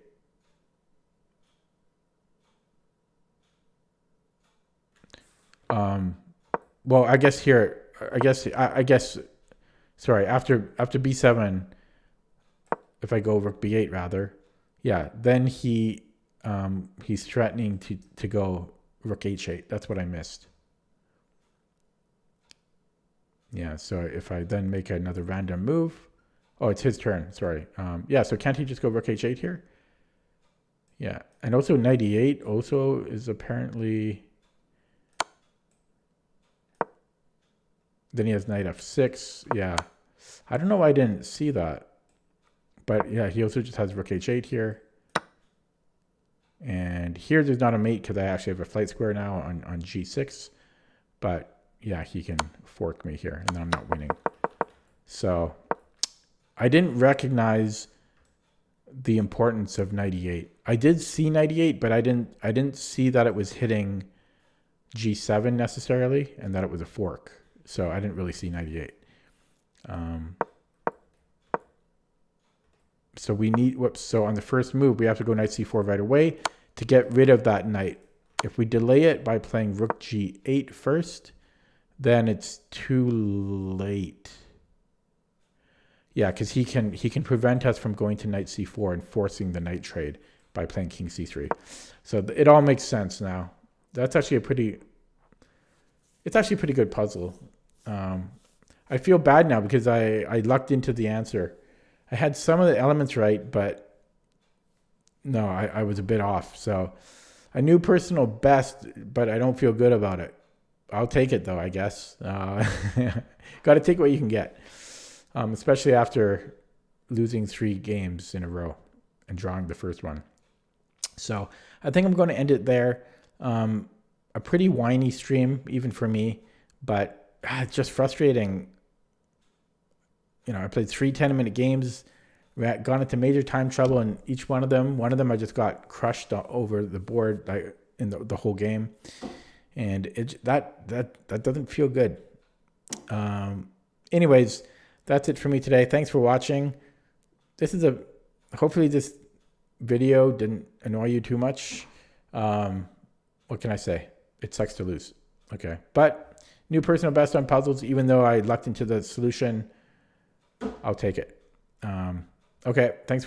Well, I guess here, I guess, sorry, after B7, if I go rook B8 rather, yeah, then he's threatening to go rook H8. That's what I missed. Yeah, so if I then make another random move, oh, it's his turn, sorry. Yeah, so can't he just go rook H8 here? Yeah, and also knight E8 also is apparently... Then he has knight F6. Yeah. I don't know why I didn't see that. But yeah, he also just has rook H8 here. And here there's not a mate because I actually have a flight square now on G6. But yeah, he can fork me here and then I'm not winning. So I didn't recognize the importance of knight E8. I did see knight E8, but I didn't see that it was hitting G7 necessarily and that it was a fork. So I didn't really see knight E8. So we need, whoops, so on the first move, we have to go knight C4 right away to get rid of that knight. If we delay it by playing rook G8 first, then it's too late. Yeah, because he can prevent us from going to knight C4 and forcing the knight trade by playing king C3. So it all makes sense now. That's actually it's actually a pretty good puzzle. I feel bad now because I lucked into the answer. I had some of the elements right, but no, I was a bit off. So I knew personal best, but I don't feel good about it. I'll take it though, I guess. Got to take what you can get, especially after losing 3 games in a row and drawing the first one. So I think I'm going to end it there. A pretty whiny stream, even for me, but it's just frustrating. You know, I played 3 10-minute games, gone into major time trouble in each one of them. One of them I just got crushed over the board in the whole game, and that doesn't feel good. Anyways, that's it for me today. Thanks for watching. Hopefully this video didn't annoy you too much. What can I say? It sucks to lose. Okay, but new personal best on puzzles, even though I lucked into the solution, I'll take it. Okay, thanks for